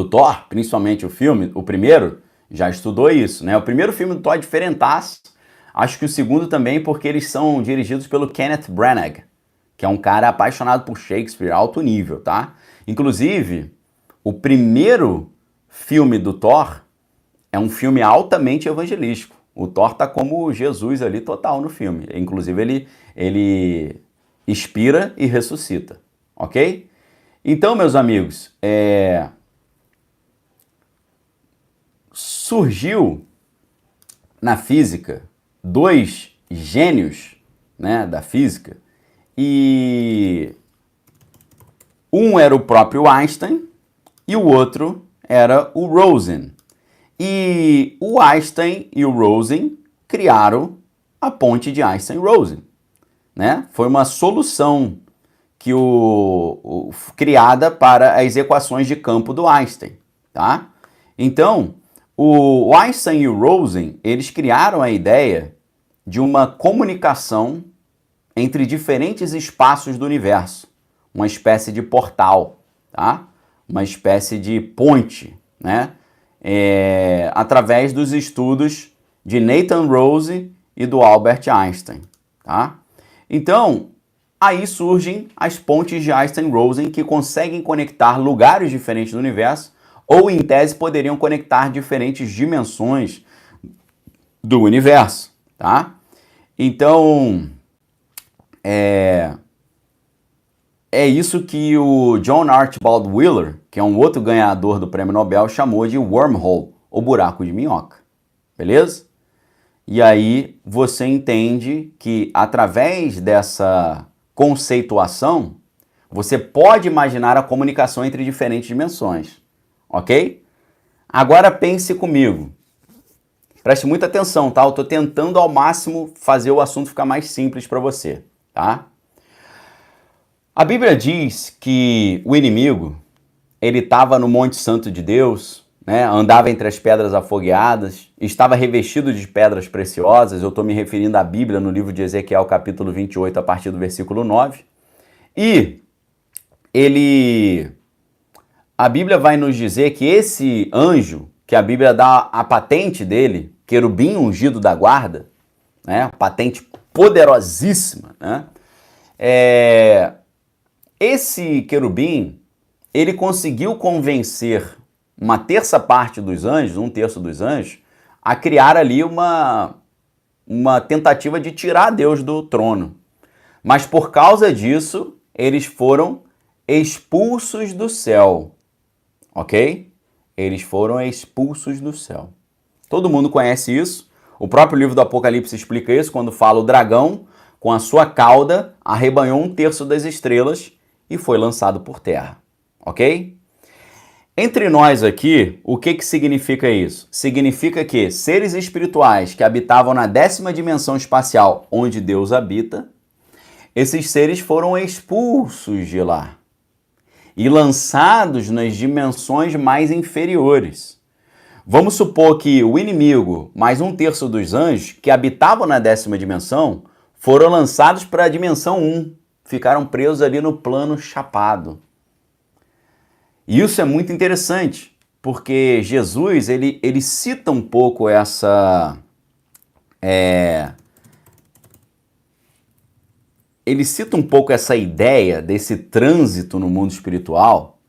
Thor, principalmente o primeiro, já estudou isso, né? O primeiro filme do Thor é diferentaço, acho que o segundo também, porque eles são dirigidos pelo Kenneth Branagh, que é um cara apaixonado por Shakespeare, alto nível, tá? Inclusive, o primeiro filme do Thor é um filme altamente evangelístico. O Thor tá como Jesus ali total no filme. Inclusive, ele expira e ressuscita, ok? Então, meus amigos, surgiu na física 2 gênios, né, da física, e um era o próprio Einstein e o outro era o Rosen. E o Einstein e o Rosen criaram a ponte de Einstein-Rosen, né? Foi uma solução criada para as equações de campo do Einstein, tá? Então, o Einstein e o Rosen, eles criaram a ideia de uma comunicação entre diferentes espaços do universo, uma espécie de portal, tá? Uma espécie de ponte, né? Através dos estudos de Nathan Rose e do Albert Einstein, tá? Então, aí surgem as pontes de Einstein-Rosen que conseguem conectar lugares diferentes do universo ou, em tese, poderiam conectar diferentes dimensões do universo, tá? Então, é isso que o John Archibald Wheeler, que é um outro ganhador do Prêmio Nobel, chamou de wormhole, ou buraco de minhoca, beleza? E aí você entende que, através dessa conceituação, você pode imaginar a comunicação entre diferentes dimensões, ok? Agora pense comigo. Preste muita atenção, tá? Eu estou tentando ao máximo fazer o assunto ficar mais simples para você, tá? A Bíblia diz que o inimigo, ele estava no Monte Santo de Deus, né? Andava entre as pedras afogueadas, estava revestido de pedras preciosas. Eu estou me referindo à Bíblia no livro de Ezequiel, capítulo 28, a partir do versículo 9. E a Bíblia vai nos dizer que esse anjo, que a Bíblia dá a patente dele, querubim ungido da guarda, né? Patente poderosíssima, né? Esse querubim, ele conseguiu convencer uma terça parte dos anjos, 1/3 dos anjos, a criar ali uma tentativa de tirar Deus do trono. Mas por causa disso, eles foram expulsos do céu, ok? Eles foram expulsos do céu. Todo mundo conhece isso. O próprio livro do Apocalipse explica isso, quando fala o dragão, com a sua cauda, arrebanhou 1/3 das estrelas e foi lançado por terra, ok? Entre nós aqui, o que significa isso? Significa que seres espirituais que habitavam na 10ª dimensão espacial, onde Deus habita, esses seres foram expulsos de lá e lançados nas dimensões mais inferiores. Vamos supor que o inimigo, mais 1/3 dos anjos que habitavam na 10ª dimensão, foram lançados para a dimensão 1. Ficaram presos ali no plano chapado. E isso é muito interessante, porque Jesus, ele cita um pouco essa... Ele cita um pouco essa ideia desse trânsito no mundo espiritual,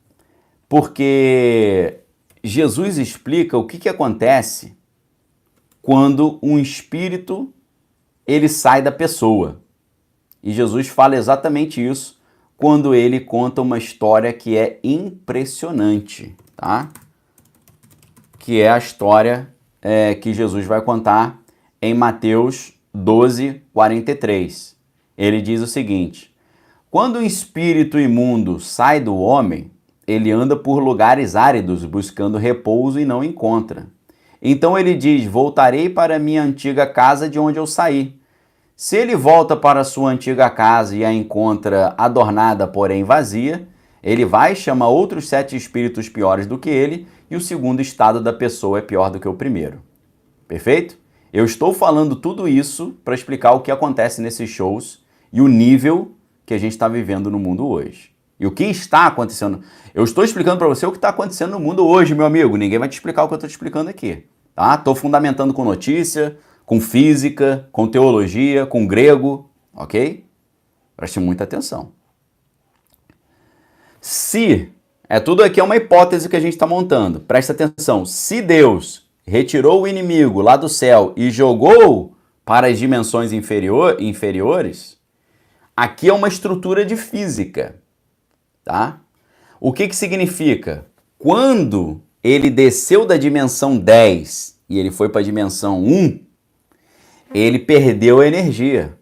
porque Jesus explica o que acontece quando um espírito ele sai da pessoa. E Jesus fala exatamente isso quando ele conta uma história que é impressionante, tá? Que é a história que Jesus vai contar em Mateus 12:43. Ele diz o seguinte: quando um espírito imundo sai do homem, ele anda por lugares áridos buscando repouso e não encontra. Então ele diz: voltarei para minha antiga casa de onde eu saí. Se ele volta para sua antiga casa e a encontra adornada, porém vazia, ele vai e chama outros 7 espíritos piores do que ele, e o segundo estado da pessoa é pior do que o primeiro. Perfeito? Eu estou falando tudo isso para explicar o que acontece nesses shows e o nível que a gente está vivendo no mundo hoje. E o que está acontecendo. Eu estou explicando para você o que está acontecendo no mundo hoje, meu amigo. Ninguém vai te explicar o que eu estou te explicando aqui. Tá? Estou fundamentando com notícia, com física, com teologia, com grego, ok? Preste muita atenção. Se, tudo aqui é uma hipótese que a gente está montando, presta atenção, se Deus retirou o inimigo lá do céu e jogou para as dimensões inferiores, aqui é uma estrutura de física, tá? O que significa? Quando ele desceu da dimensão 10 e ele foi para a dimensão 1, ele perdeu a energia.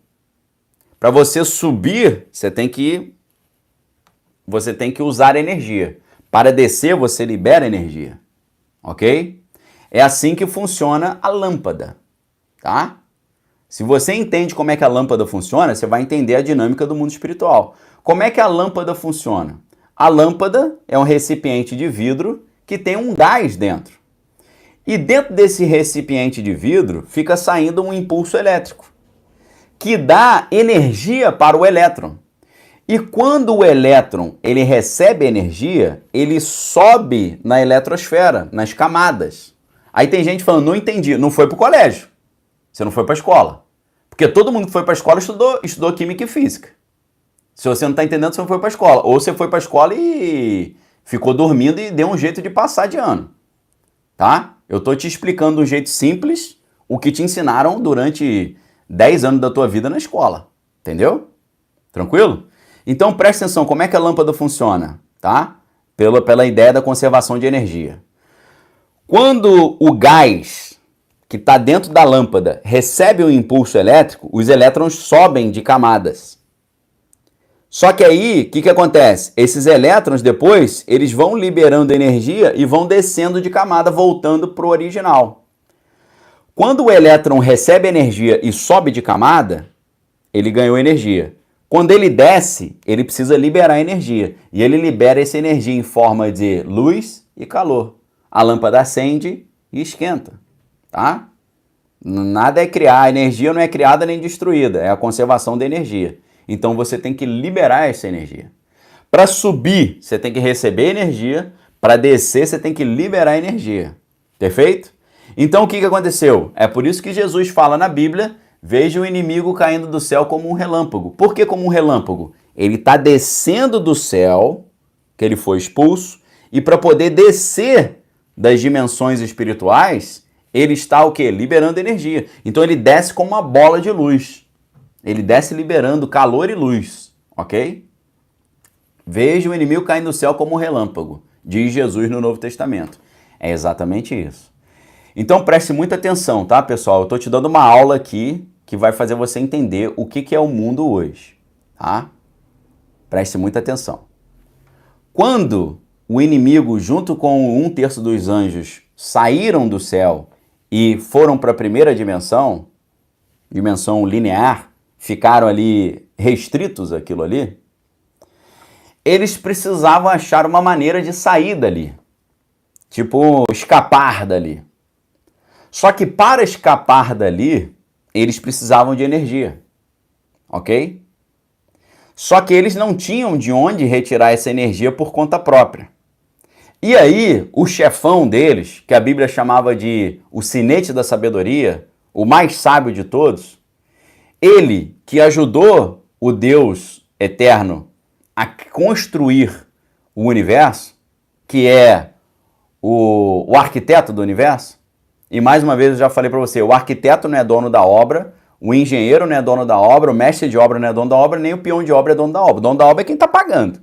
Para você subir, você tem que usar energia. Para descer, você libera energia. Ok? É assim que funciona a lâmpada. Tá? Se você entende como é que a lâmpada funciona, você vai entender a dinâmica do mundo espiritual. Como é que a lâmpada funciona? A lâmpada é um recipiente de vidro que tem um gás dentro. E dentro desse recipiente de vidro fica saindo um impulso elétrico, que dá energia para o elétron. E quando o elétron ele recebe energia, ele sobe na eletrosfera, nas camadas. Aí tem gente falando, não entendi, não foi para o colégio, você não foi para a escola. Porque todo mundo que foi para a escola estudou química e física. Se você não está entendendo, você não foi para a escola. Ou você foi para a escola e ficou dormindo e deu um jeito de passar de ano. Tá? Eu estou te explicando de um jeito simples o que te ensinaram durante 10 anos da tua vida na escola. Entendeu? Tranquilo? Então preste atenção, como é que a lâmpada funciona? Tá? Pela ideia da conservação de energia. Quando o gás que está dentro da lâmpada recebe um impulso elétrico, os elétrons sobem de camadas. Só que aí, o que acontece? Esses elétrons depois, eles vão liberando energia e vão descendo de camada, voltando para o original. Quando o elétron recebe energia e sobe de camada, ele ganhou energia. Quando ele desce, ele precisa liberar energia. E ele libera essa energia em forma de luz e calor. A lâmpada acende e esquenta. Tá? Nada é criar, a energia não é criada nem destruída, é a conservação da energia. Então você tem que liberar essa energia. Para subir, você tem que receber energia. Para descer, você tem que liberar energia. Perfeito? Então o que aconteceu? É por isso que Jesus fala na Bíblia, veja o inimigo caindo do céu como um relâmpago. Por que como um relâmpago? Ele está descendo do céu, que ele foi expulso, e para poder descer das dimensões espirituais, ele está o quê? Liberando energia. Então ele desce como uma bola de luz. Ele desce liberando calor e luz, ok? Veja o inimigo caindo do céu como um relâmpago, diz Jesus no Novo Testamento. É exatamente isso. Então preste muita atenção, tá, pessoal? Eu estou te dando uma aula aqui que vai fazer você entender o que é o mundo hoje, tá? Preste muita atenção. Quando o inimigo, junto com 1/3 dos anjos, saíram do céu e foram para a primeira dimensão linear, ficaram ali restritos àquilo ali, eles precisavam achar uma maneira de sair dali. Tipo, escapar dali. Só que para escapar dali, eles precisavam de energia, ok? Só que eles não tinham de onde retirar essa energia por conta própria. E aí, o chefão deles, que a Bíblia chamava de o sinete da sabedoria, o mais sábio de todos, ele que ajudou o Deus eterno a construir o universo, que é o arquiteto do universo, e mais uma vez eu já falei para você, o arquiteto não é dono da obra, o engenheiro não é dono da obra, o mestre de obra não é dono da obra, nem o peão de obra é dono da obra. O dono da obra é quem está pagando.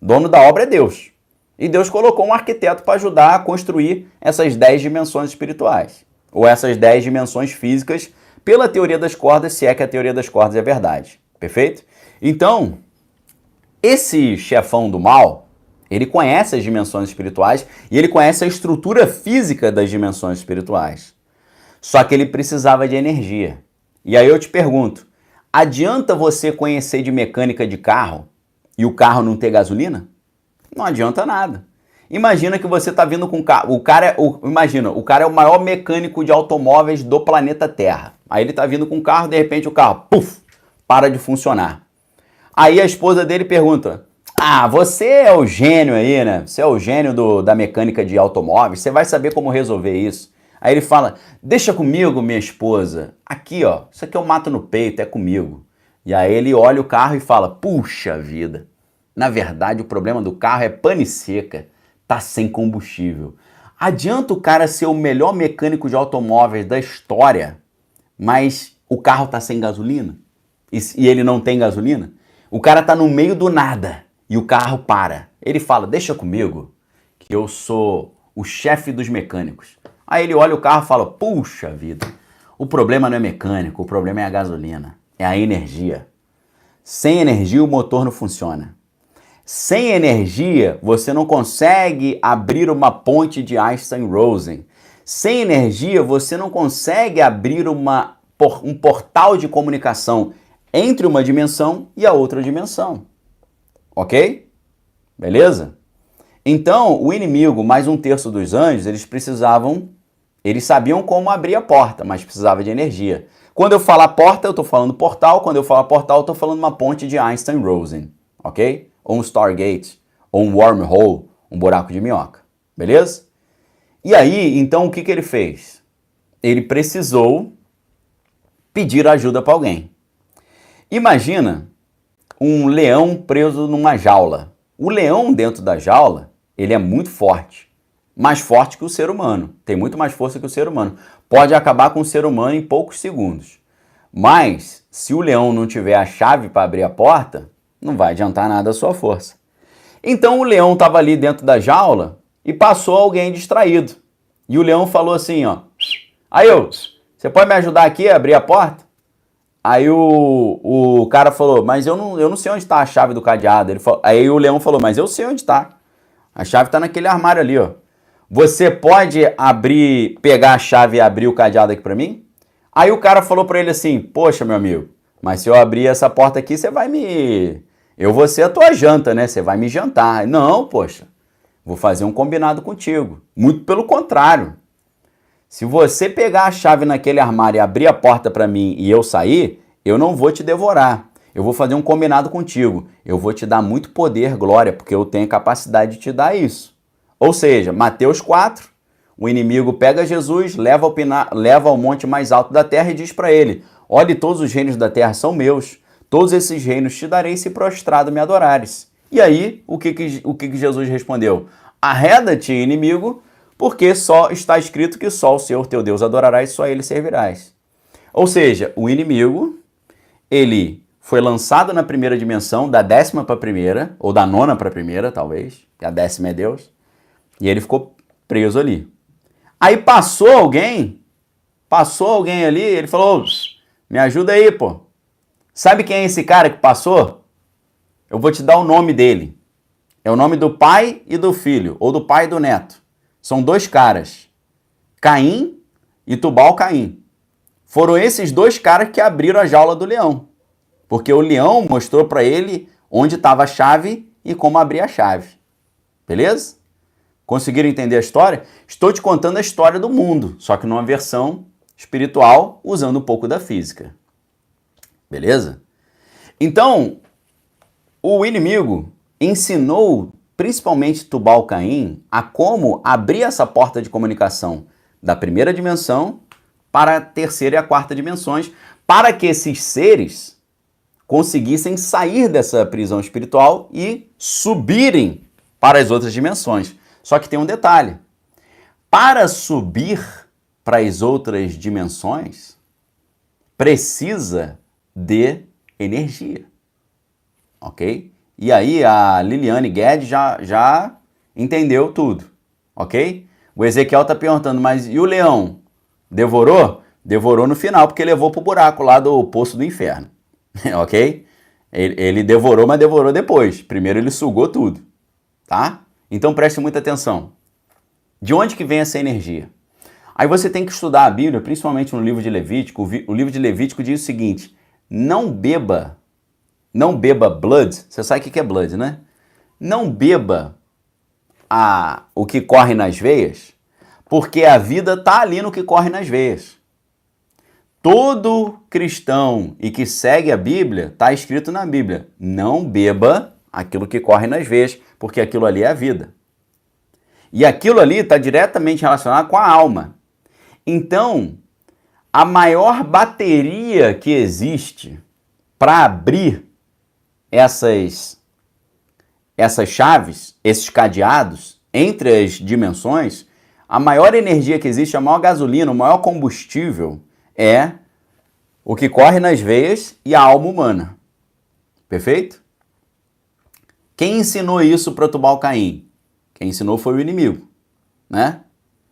O dono da obra é Deus. E Deus colocou um arquiteto para ajudar a construir essas 10 dimensões espirituais, ou essas 10 dimensões físicas, pela teoria das cordas, se é que a teoria das cordas é verdade. Perfeito? Então, esse chefão do mal, ele conhece as dimensões espirituais e ele conhece a estrutura física das dimensões espirituais. Só que ele precisava de energia. E aí eu te pergunto, adianta você conhecer de mecânica de carro e o carro não ter gasolina? Não adianta nada. Imagina que você está vindo com o carro. Imagina, o cara é o maior mecânico de automóveis do planeta Terra. Aí ele está vindo com o carro, de repente o carro, puf, para de funcionar. Aí a esposa dele pergunta, você é o gênio aí, né? Você é o gênio da mecânica de automóveis, você vai saber como resolver isso. Aí ele fala, deixa comigo, minha esposa. Aqui, ó, isso aqui eu mato no peito, é comigo. E aí ele olha o carro e fala, puxa vida. Na verdade, o problema do carro é pane seca, tá sem combustível. Adianta o cara ser o melhor mecânico de automóveis da história, mas o carro tá sem gasolina? E ele não tem gasolina? O cara tá no meio do nada e o carro para. Ele fala, deixa comigo, que eu sou o chefe dos mecânicos. Aí ele olha o carro e fala, puxa vida, o problema não é mecânico, o problema é a gasolina, é a energia. Sem energia o motor não funciona. Sem energia você não consegue abrir uma ponte de Einstein-Rosen. Sem energia você não consegue abrir um portal de comunicação entre uma dimensão e a outra dimensão. Ok? Beleza? Então, o inimigo, mais um terço dos anjos, eles sabiam como abrir a porta, mas precisava de energia. Quando eu falar porta, eu estou falando portal. Quando eu falar portal, eu estou falando uma ponte de Einstein-Rosen, ok? Ou um Stargate, ou um wormhole, um buraco de minhoca, beleza? E aí, então, o que ele fez? Ele precisou pedir ajuda para alguém. Imagina um leão preso numa jaula. O leão dentro da jaula, ele é muito forte, mais forte que o ser humano, tem muito mais força que o ser humano. Pode acabar com o ser humano em poucos segundos. Mas, se o leão não tiver a chave para abrir a porta, não vai adiantar nada a sua força. Então o leão estava ali dentro da jaula e passou alguém distraído. E o leão falou assim, ó, aí você pode me ajudar aqui a abrir a porta? Aí o cara falou, mas eu não sei onde está a chave do cadeado. Aí o leão falou, mas eu sei onde está. A chave está naquele armário ali, ó. Você pode pegar a chave e abrir o cadeado aqui para mim? Aí o cara falou para ele assim, poxa, meu amigo, mas se eu abrir essa porta aqui, eu vou ser a tua janta, né? Você vai me jantar. Não, poxa, vou fazer um combinado contigo. Muito pelo contrário. Se você pegar a chave naquele armário e abrir a porta para mim e eu sair, eu não vou te devorar. Eu vou fazer um combinado contigo. Eu vou te dar muito poder, glória, porque eu tenho capacidade de te dar isso. Ou seja, Mateus 4, o inimigo pega Jesus, leva ao monte mais alto da terra e diz para ele, olhe, todos os reinos da terra são meus, todos esses reinos te darei se prostrado me adorares. E aí, o que Jesus respondeu? Arreda-te, inimigo, porque só está escrito que só o Senhor teu Deus adorarás e só ele servirás. Ou seja, o inimigo, ele foi lançado na primeira dimensão, da 10ª para a primeira, ou da 9ª para a primeira, talvez, que a 10ª é Deus, e ele ficou preso ali. Aí passou alguém ali, ele falou, me ajuda aí, pô. Sabe quem é esse cara que passou? Eu vou te dar o nome dele. É o nome do pai e do filho, ou do pai e do neto. São dois caras, Caim e Tubal-Caim. Foram esses dois caras que abriram a jaula do leão. Porque o leão mostrou para ele onde estava a chave e como abrir a chave. Beleza? Conseguiram entender a história? Estou te contando a história do mundo, só que numa versão espiritual, usando um pouco da física. Beleza? Então, o inimigo ensinou principalmente Tubal-Caim a como abrir essa porta de comunicação da primeira dimensão para a terceira e a quarta dimensões, para que esses seres conseguissem sair dessa prisão espiritual e subirem para as outras dimensões. Só que tem um detalhe. Para subir para as outras dimensões, precisa de energia. Ok? E aí a Liliane Guedes já entendeu tudo. Ok? O Ezequiel está perguntando, mas e o leão? Devorou? Devorou no final, porque levou para o buraco lá do poço do inferno. Ok? Ele devorou, mas devorou depois. Primeiro ele sugou tudo. Tá? Então preste muita atenção. De onde que vem essa energia? Aí você tem que estudar a Bíblia, principalmente no livro de Levítico. O livro de Levítico diz o seguinte: não beba blood. Você sabe o que é blood, né? Não beba o que corre nas veias, porque a vida está ali no que corre nas veias. Todo cristão e que segue a Bíblia, está escrito na Bíblia, não beba aquilo que corre nas veias, porque aquilo ali é a vida. E aquilo ali está diretamente relacionado com a alma. Então, a maior bateria que existe para abrir essas chaves, esses cadeados entre as dimensões, a maior energia que existe, a maior gasolina, o maior combustível é o que corre nas veias e a alma humana. Perfeito? Quem ensinou isso para Tubal-Caim? Quem ensinou foi o inimigo, né?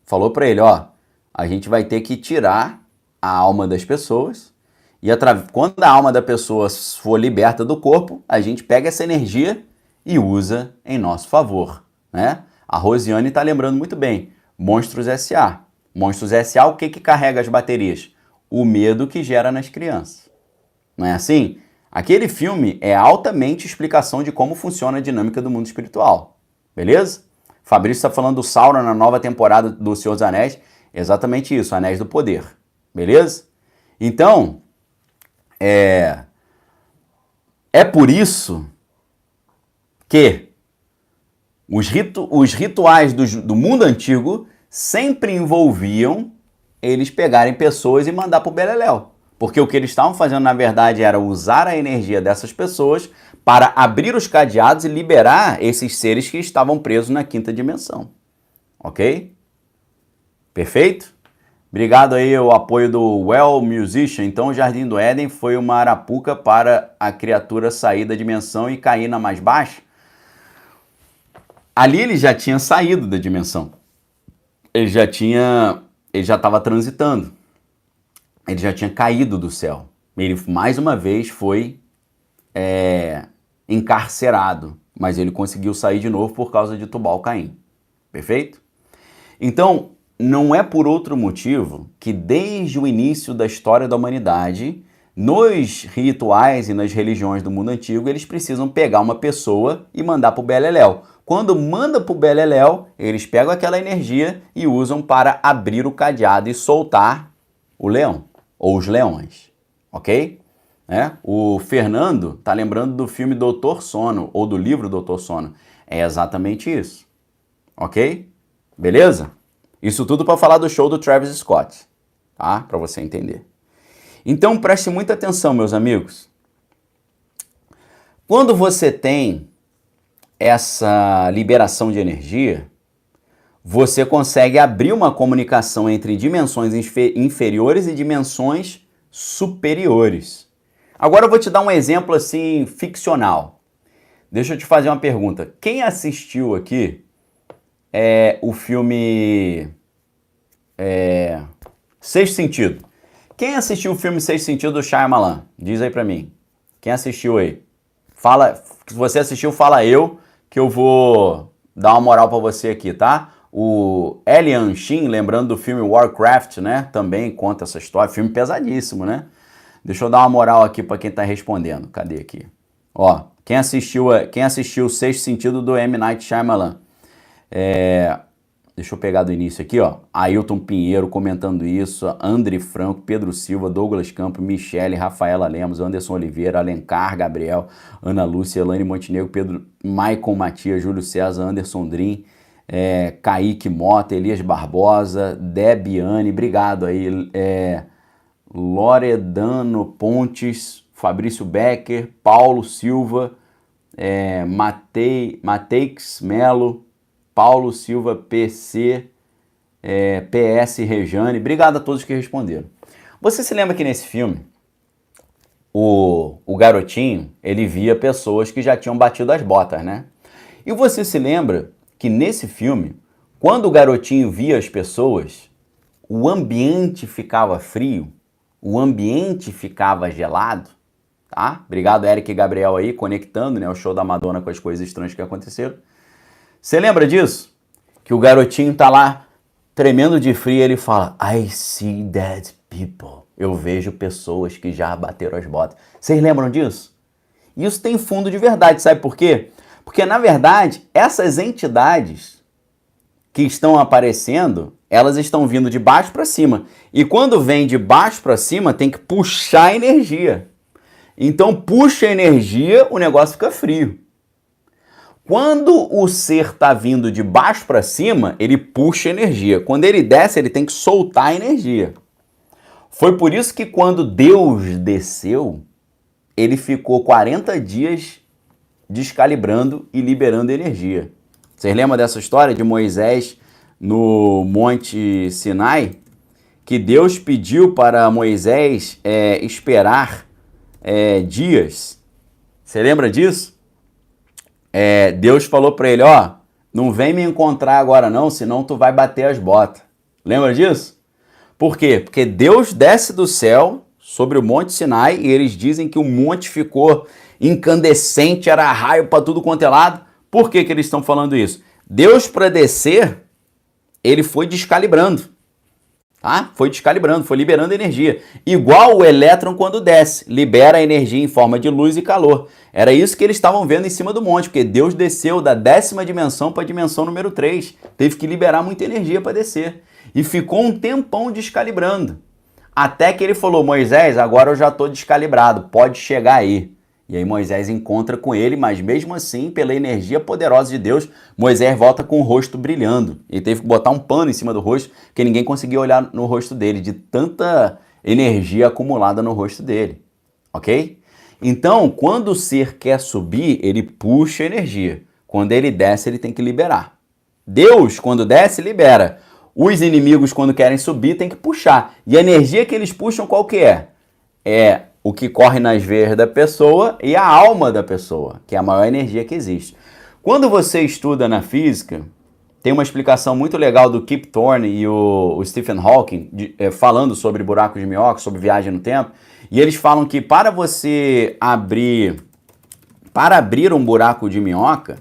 Falou para ele, ó, a gente vai ter que tirar a alma das pessoas e quando a alma da pessoa for liberta do corpo, a gente pega essa energia e usa em nosso favor, né? A Rosiane está lembrando muito bem. Monstros S.A. Monstros S.A. o que carrega as baterias? O medo que gera nas crianças. Não é assim? Aquele filme é altamente explicação de como funciona a dinâmica do mundo espiritual. Beleza? Fabrício está falando do Sauron na nova temporada do Senhor dos Anéis. Exatamente isso, Anéis do Poder. Beleza? Então, é por isso que os rituais do mundo antigo sempre envolviam eles pegarem pessoas e mandar para o beleléu. Porque o que eles estavam fazendo, na verdade, era usar a energia dessas pessoas para abrir os cadeados e liberar esses seres que estavam presos na quinta dimensão. Ok? Perfeito? Obrigado aí o apoio do Well Musician. Então o Jardim do Éden foi uma arapuca para a criatura sair da dimensão e cair na mais baixa? Ali ele já tinha saído da dimensão. Ele já estava transitando. Ele já tinha caído do céu. Ele mais uma vez foi encarcerado, mas ele conseguiu sair de novo por causa de Tubal-Caim. Perfeito? Então, não é por outro motivo que desde o início da história da humanidade, nos rituais e nas religiões do mundo antigo, eles precisam pegar uma pessoa e mandar para o beleléu. Quando manda para o beleléu, eles pegam aquela energia e usam para abrir o cadeado e soltar o leão, ou os leões, ok? O Fernando está lembrando do filme Doutor Sono, ou do livro Doutor Sono. É exatamente isso, ok? Beleza? Isso tudo para falar do show do Travis Scott, tá? Para você entender. Então preste muita atenção, meus amigos. Quando você tem essa liberação de energia, você consegue abrir uma comunicação entre dimensões inferiores e dimensões superiores. Agora eu vou te dar um exemplo assim ficcional. Deixa eu te fazer uma pergunta. Quem assistiu aqui o filme Sexto Sentido? Quem assistiu o filme Sexto Sentido do Shyamalan? Diz aí pra mim. Quem assistiu aí? Fala, se você assistiu, fala eu, que eu vou dar uma moral pra você aqui, tá? O Elian Shin, lembrando do filme Warcraft, né? Também conta essa história. Filme pesadíssimo, né? Deixa eu dar uma moral aqui pra quem tá respondendo. Cadê aqui? Ó, quem assistiu o Sexto Sentido do M. Night Shyamalan? Deixa eu pegar do início aqui, ó. Ailton Pinheiro comentando isso, André Franco, Pedro Silva, Douglas Campos, Michele, Rafaela Lemos, Anderson Oliveira, Alencar, Gabriel, Ana Lúcia, Elaine Montenegro, Pedro, Maicon Matias, Júlio César, Anderson Drim, Kaique Mota, Elias Barbosa, Debiane, obrigado aí, Loredano Pontes, Fabrício Becker, Paulo Silva, Mateix Melo, Paulo Silva, PC, PS Rejane, obrigado a todos que responderam. Você se lembra que nesse filme, o garotinho, ele via pessoas que já tinham batido as botas, né? E você se lembra que nesse filme, quando o garotinho via as pessoas, o ambiente ficava frio, o ambiente ficava gelado, tá? Obrigado, Eric e Gabriel aí, conectando, né, o show da Madonna com as coisas estranhas que aconteceram. Você lembra disso? Que o garotinho tá lá tremendo de frio e ele fala: I see dead people. Eu vejo pessoas que já bateram as botas. Vocês lembram disso? Isso tem fundo de verdade, sabe por quê? Porque, na verdade, essas entidades que estão aparecendo, elas estão vindo de baixo para cima. E quando vem de baixo para cima, tem que puxar energia. Então, puxa energia, o negócio fica frio. Quando o ser está vindo de baixo para cima, ele puxa energia. Quando ele desce, ele tem que soltar a energia. Foi por isso que quando Deus desceu, ele ficou 40 dias descalibrando e liberando energia. Vocês lembram dessa história de Moisés no Monte Sinai? Que Deus pediu para Moisés esperar dias. Você lembra disso? Deus falou para ele, ó, não vem me encontrar agora não, senão tu vai bater as botas. Lembra disso? Por quê? Porque Deus desce do céu sobre o Monte Sinai e eles dizem que o monte ficou incandescente, era raio para tudo quanto é lado. Por que eles estão falando isso? Deus, para descer, ele foi descalibrando. Tá? Foi descalibrando, foi liberando energia. Igual o elétron quando desce, libera energia em forma de luz e calor. Era isso que eles estavam vendo em cima do monte, porque Deus desceu da 10ª dimensão para a dimensão número 3. Teve que liberar muita energia para descer. E ficou um tempão descalibrando. Até que ele falou, Moisés, agora eu já estou descalibrado, pode chegar aí. E aí Moisés encontra com ele, mas mesmo assim, pela energia poderosa de Deus, Moisés volta com o rosto brilhando. Ele teve que botar um pano em cima do rosto, porque ninguém conseguia olhar no rosto dele, de tanta energia acumulada no rosto dele. Ok? Então, quando o ser quer subir, ele puxa energia. Quando ele desce, ele tem que liberar. Deus, quando desce, libera. Os inimigos, quando querem subir, tem que puxar. E a energia que eles puxam, qual que é? É o que corre nas veias da pessoa e a alma da pessoa, que é a maior energia que existe. Quando você estuda na física, tem uma explicação muito legal do Kip Thorne e o Stephen Hawking, falando sobre buracos de minhoca, sobre viagem no tempo, e eles falam que para abrir um buraco de minhoca,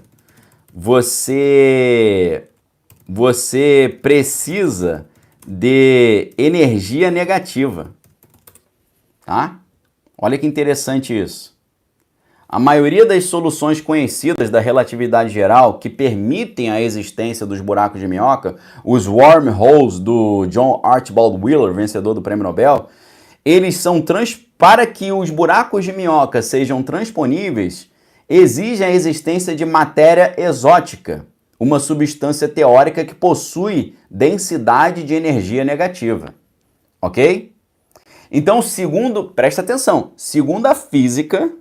você precisa de energia negativa, tá? Olha que interessante isso. A maioria das soluções conhecidas da relatividade geral que permitem a existência dos buracos de minhoca, os wormholes do John Archibald Wheeler, vencedor do Prêmio Nobel, eles são para que os buracos de minhoca sejam transponíveis, exigem a existência de matéria exótica, uma substância teórica que possui densidade de energia negativa. Ok? Então, presta atenção, segundo a física,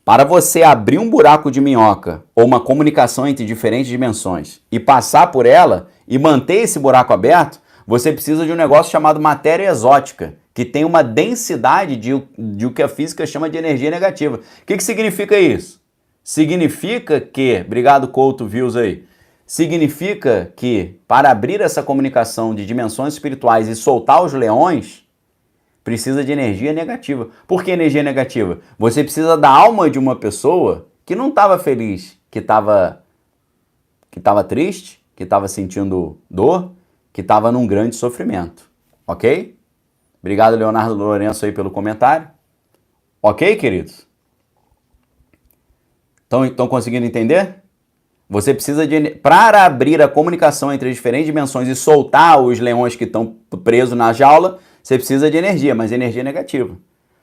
para você abrir um buraco de minhoca ou uma comunicação entre diferentes dimensões e passar por ela e manter esse buraco aberto, você precisa de um negócio chamado matéria exótica, que tem uma densidade de o que a física chama de energia negativa. O que significa isso? Significa que, obrigado Couto Views aí, significa que para abrir essa comunicação de dimensões espirituais e soltar os leões, precisa de energia negativa. Por que energia negativa? Você precisa da alma de uma pessoa que não estava feliz, que estava triste, que estava sentindo dor, que estava num grande sofrimento. Ok? Obrigado, Leonardo Lourenço, aí pelo comentário. Ok, queridos? Estão conseguindo entender? Você precisa de... Para abrir a comunicação entre as diferentes dimensões e soltar os leões que estão presos na jaula, você precisa de energia, mas energia negativa.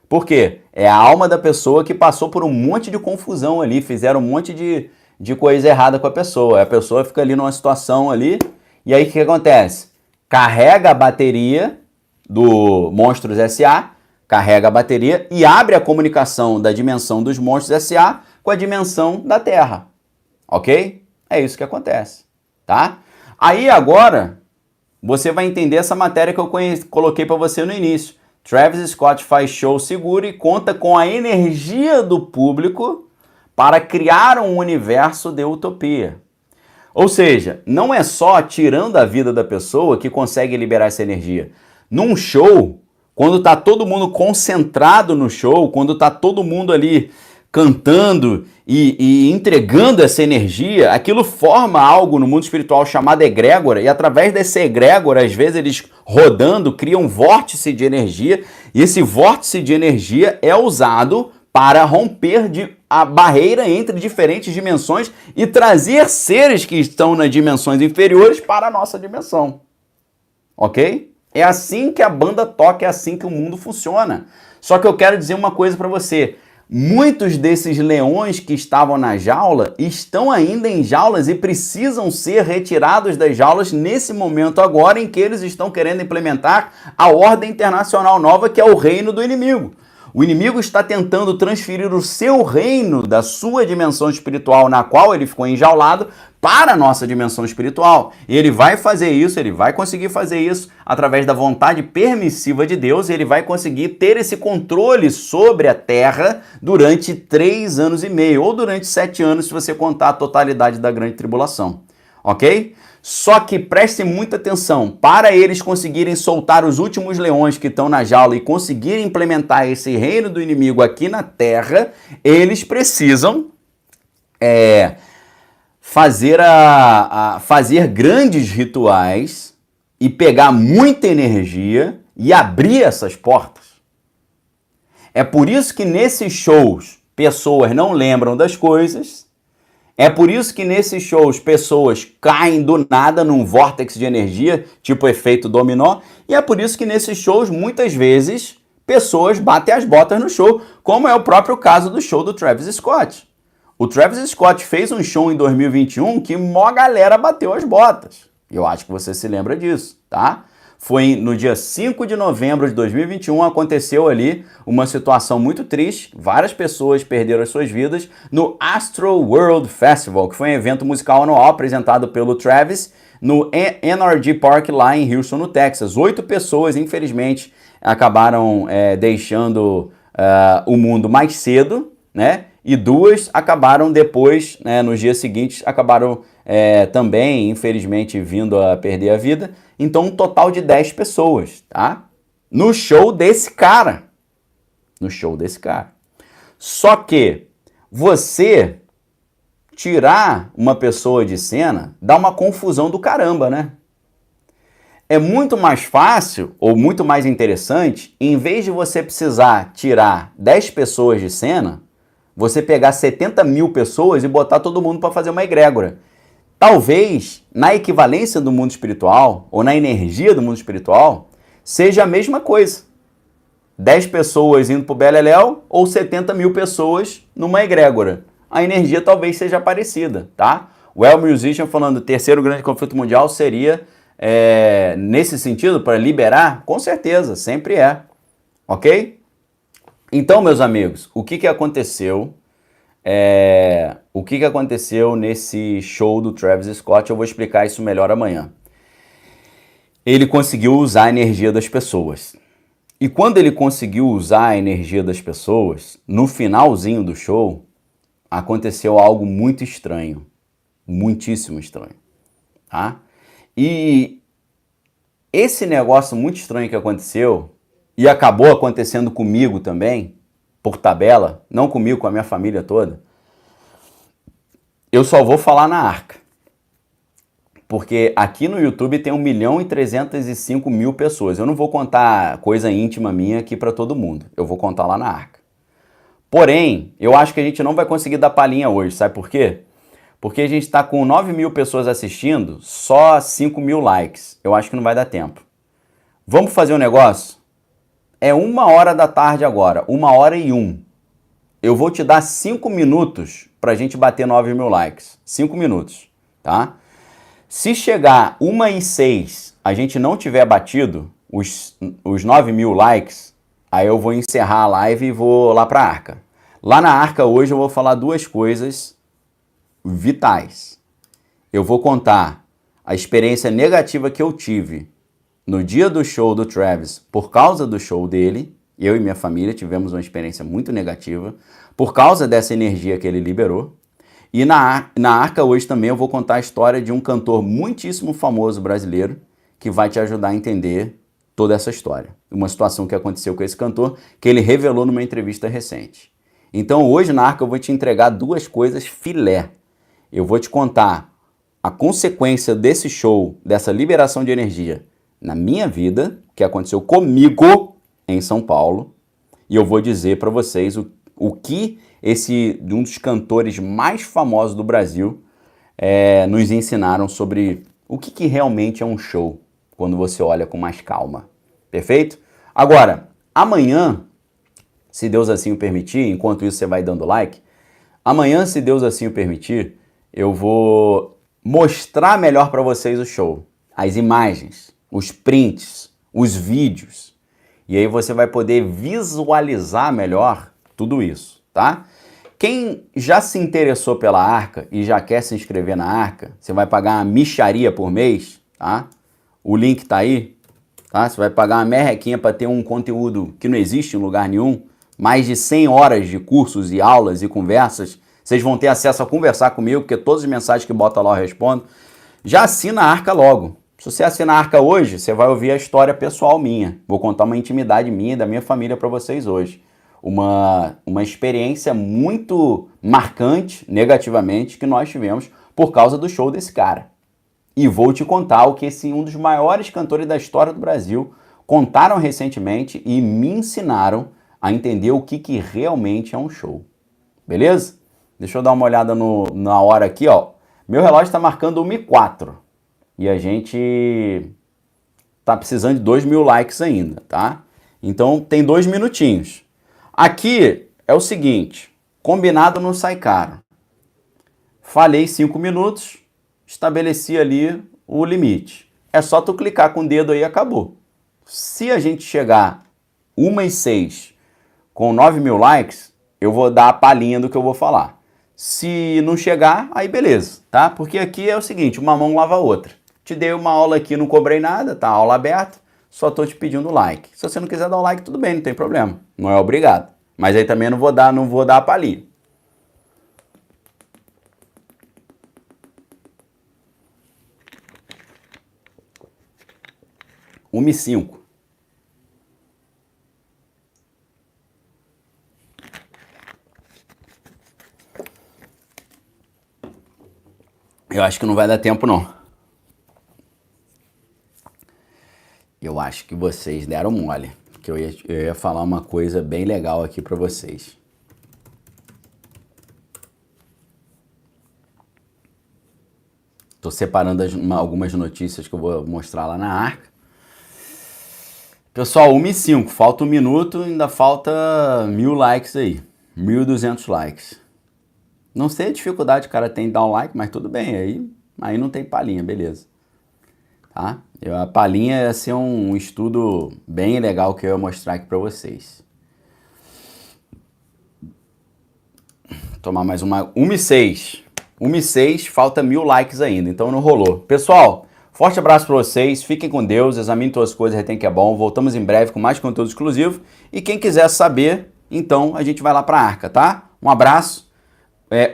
Por quê? É a alma da pessoa que passou por um monte de confusão ali, fizeram um monte de coisa errada com a pessoa. A pessoa fica ali numa situação ali, e aí o que acontece? Carrega a bateria do Monstros S.A., carrega a bateria e abre a comunicação da dimensão dos Monstros S.A. com a dimensão da Terra. Ok? É isso que acontece, tá? Aí agora, você vai entender essa matéria que eu coloquei para você no início. Travis Scott faz show seguro e conta com a energia do público para criar um universo de utopia. Ou seja, não é só tirando a vida da pessoa que consegue liberar essa energia. Num show, quando tá todo mundo concentrado no show, quando tá todo mundo ali cantando e entregando essa energia, aquilo forma algo no mundo espiritual chamado egrégora, e através dessa egrégora, às vezes eles rodando, criam um vórtice de energia, e esse vórtice de energia é usado para romper a barreira entre diferentes dimensões e trazer seres que estão nas dimensões inferiores para a nossa dimensão. Ok? É assim que a banda toca, é assim que o mundo funciona. Só que eu quero dizer uma coisa para você. Muitos desses leões que estavam na jaula estão ainda em jaulas e precisam ser retirados das jaulas nesse momento agora em que eles estão querendo implementar a ordem internacional nova, que é o reino do inimigo. O inimigo está tentando transferir o seu reino da sua dimensão espiritual, na qual ele ficou enjaulado, para a nossa dimensão espiritual. E ele vai fazer isso, ele vai conseguir fazer isso através da vontade permissiva de Deus, e ele vai conseguir ter esse controle sobre a Terra durante 3 anos e meio, ou durante 7 anos, se você contar a totalidade da grande tribulação. Ok? Só que preste muita atenção, para eles conseguirem soltar os últimos leões que estão na jaula e conseguirem implementar esse reino do inimigo aqui na Terra, eles precisam fazer grandes rituais e pegar muita energia e abrir essas portas. É por isso que nesses shows pessoas não lembram das coisas. É por isso que nesses shows pessoas caem do nada num vórtice de energia, tipo efeito dominó, e é por isso que nesses shows muitas vezes pessoas batem as botas no show, como é o próprio caso do show do Travis Scott. O Travis Scott fez um show em 2021 que mó galera bateu as botas. Eu acho que você se lembra disso, tá? Foi no dia 5 de novembro de 2021, aconteceu ali uma situação muito triste. Várias pessoas perderam as suas vidas no Astro World Festival, que foi um evento musical anual apresentado pelo Travis no NRG Park lá em Houston, no Texas. 8 pessoas, infelizmente, acabaram deixando o mundo mais cedo, né? E 2 acabaram depois, né, nos dias seguintes, acabaram também, infelizmente, vindo a perder a vida. Então, um total de 10 pessoas, tá? No show desse cara. No show desse cara. Só que você tirar uma pessoa de cena dá uma confusão do caramba, né? É muito mais fácil ou muito mais interessante, em vez de você precisar tirar 10 pessoas de cena, você pegar 70 mil pessoas e botar todo mundo para fazer uma egrégora. Talvez, na equivalência do mundo espiritual, ou na energia do mundo espiritual, seja a mesma coisa. 10 pessoas indo para o Beleléu ou 70 mil pessoas numa egrégora. A energia talvez seja parecida, tá? O El Musician falando, o terceiro grande conflito mundial seria, nesse sentido, para liberar? Com certeza, sempre é. Ok? Então, meus amigos, o que aconteceu? O que aconteceu nesse show do Travis Scott? Eu vou explicar isso melhor amanhã. Ele conseguiu usar a energia das pessoas. E quando ele conseguiu usar a energia das pessoas, no finalzinho do show, aconteceu algo muito estranho. Muitíssimo estranho. Tá? E esse negócio muito estranho que aconteceu, e acabou acontecendo comigo também, por tabela, não comigo, com a minha família toda, eu só vou falar na arca. Porque aqui no YouTube tem 1.305.000 pessoas. Eu não vou contar coisa íntima minha aqui para todo mundo. Eu vou contar lá na arca. Porém, eu acho que a gente não vai conseguir dar palhinha hoje. Sabe por quê? Porque a gente está com 9 mil pessoas assistindo, só 5 mil likes. Eu acho que não vai dar tempo. Vamos fazer um negócio? É 1h da tarde agora, 1h01. Eu vou te dar 5 minutos para a gente bater 9 mil likes. 5 minutos, tá? Se chegar 1h06, a gente não tiver batido os 9 mil likes, aí eu vou encerrar a live e vou lá para a Arca. Lá na Arca hoje eu vou falar duas coisas vitais. Eu vou contar a experiência negativa que eu tive no dia do show do Travis por causa do show dele. Eu e minha família tivemos uma experiência muito negativa por causa dessa energia que ele liberou. E na Arca hoje também eu vou contar a história de um cantor muitíssimo famoso brasileiro que vai te ajudar a entender toda essa história. Uma situação que aconteceu com esse cantor que ele revelou numa entrevista recente. Então hoje na Arca eu vou te entregar duas coisas filé. Eu vou te contar a consequência desse show, dessa liberação de energia na minha vida, que aconteceu comigo em São Paulo, e eu vou dizer para vocês o que um dos cantores mais famosos do Brasil nos ensinaram sobre o que realmente é um show, quando você olha com mais calma. Perfeito? Agora, amanhã, se Deus assim o permitir, enquanto isso você vai dando like, amanhã, se Deus assim o permitir, eu vou mostrar melhor para vocês o show, as imagens, os prints, os vídeos. E aí você vai poder visualizar melhor tudo isso, tá? Quem já se interessou pela Arca e já quer se inscrever na Arca, você vai pagar uma mixaria por mês, tá? O link tá aí, tá? Você vai pagar uma merrequinha para ter um conteúdo que não existe em lugar nenhum, mais de 100 horas de cursos e aulas e conversas. Vocês vão ter acesso a conversar comigo, porque todas as mensagens que bota lá eu respondo. Já assina a Arca logo. Se você assinar a Arca hoje, você vai ouvir a história pessoal minha. Vou contar uma intimidade minha e da minha família para vocês hoje. Uma experiência muito marcante, negativamente, que nós tivemos por causa do show desse cara. E vou te contar o que um dos maiores cantores da história do Brasil contaram recentemente e me ensinaram a entender o que realmente é um show. Beleza? Deixa eu dar uma olhada na hora aqui, ó. Meu relógio está marcando 1h04. E a gente tá precisando de 2 mil likes ainda, tá? Então tem 2 minutinhos. Aqui é o seguinte, combinado não sai caro. Falei 5 minutos, estabeleci ali o limite. É só tu clicar com o dedo aí e acabou. Se a gente chegar 1h06 com 9 mil likes, eu vou dar a palhinha do que eu vou falar. Se não chegar, aí beleza, tá? Porque aqui é o seguinte, uma mão lava a outra. Te dei uma aula aqui, não cobrei nada, tá? Aula aberta, só tô te pedindo like. Se você não quiser dar o like, tudo bem, não tem problema. Não é obrigado. Mas aí também não vou dar a palhinha. Uma e 5. Eu acho que não vai dar tempo, não. Eu acho que vocês deram mole, que eu ia falar uma coisa bem legal aqui para vocês. Tô separando algumas notícias que eu vou mostrar lá na Arca. Pessoal, 1h05, falta 1 minuto, ainda falta 1.000 likes aí, 1.200 likes. Não sei a dificuldade que o cara tem de dar um like, mas tudo bem, aí não tem palhinha, beleza. Tá? A palhinha ia ser um estudo bem legal que eu ia mostrar aqui para vocês. Tomar mais uma. 1h06. 1h06, falta 1.000 likes ainda, então não rolou. Pessoal, forte abraço para vocês, fiquem com Deus, examinem todas as coisas, retém que é bom. Voltamos em breve com mais conteúdo exclusivo. E quem quiser saber, então a gente vai lá para a Arca, tá? Um abraço.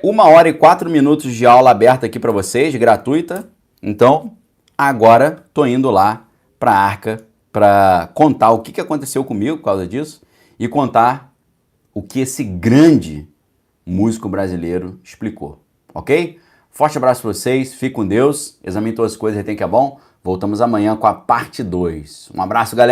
1h04 de aula aberta aqui para vocês, gratuita. Então, agora tô indo lá para a Arca para contar o que aconteceu comigo por causa disso e contar o que esse grande músico brasileiro explicou, ok? Forte abraço para vocês, fique com Deus, examine todas as coisas, retém que é bom. Voltamos amanhã com a parte 2. Um abraço, galera.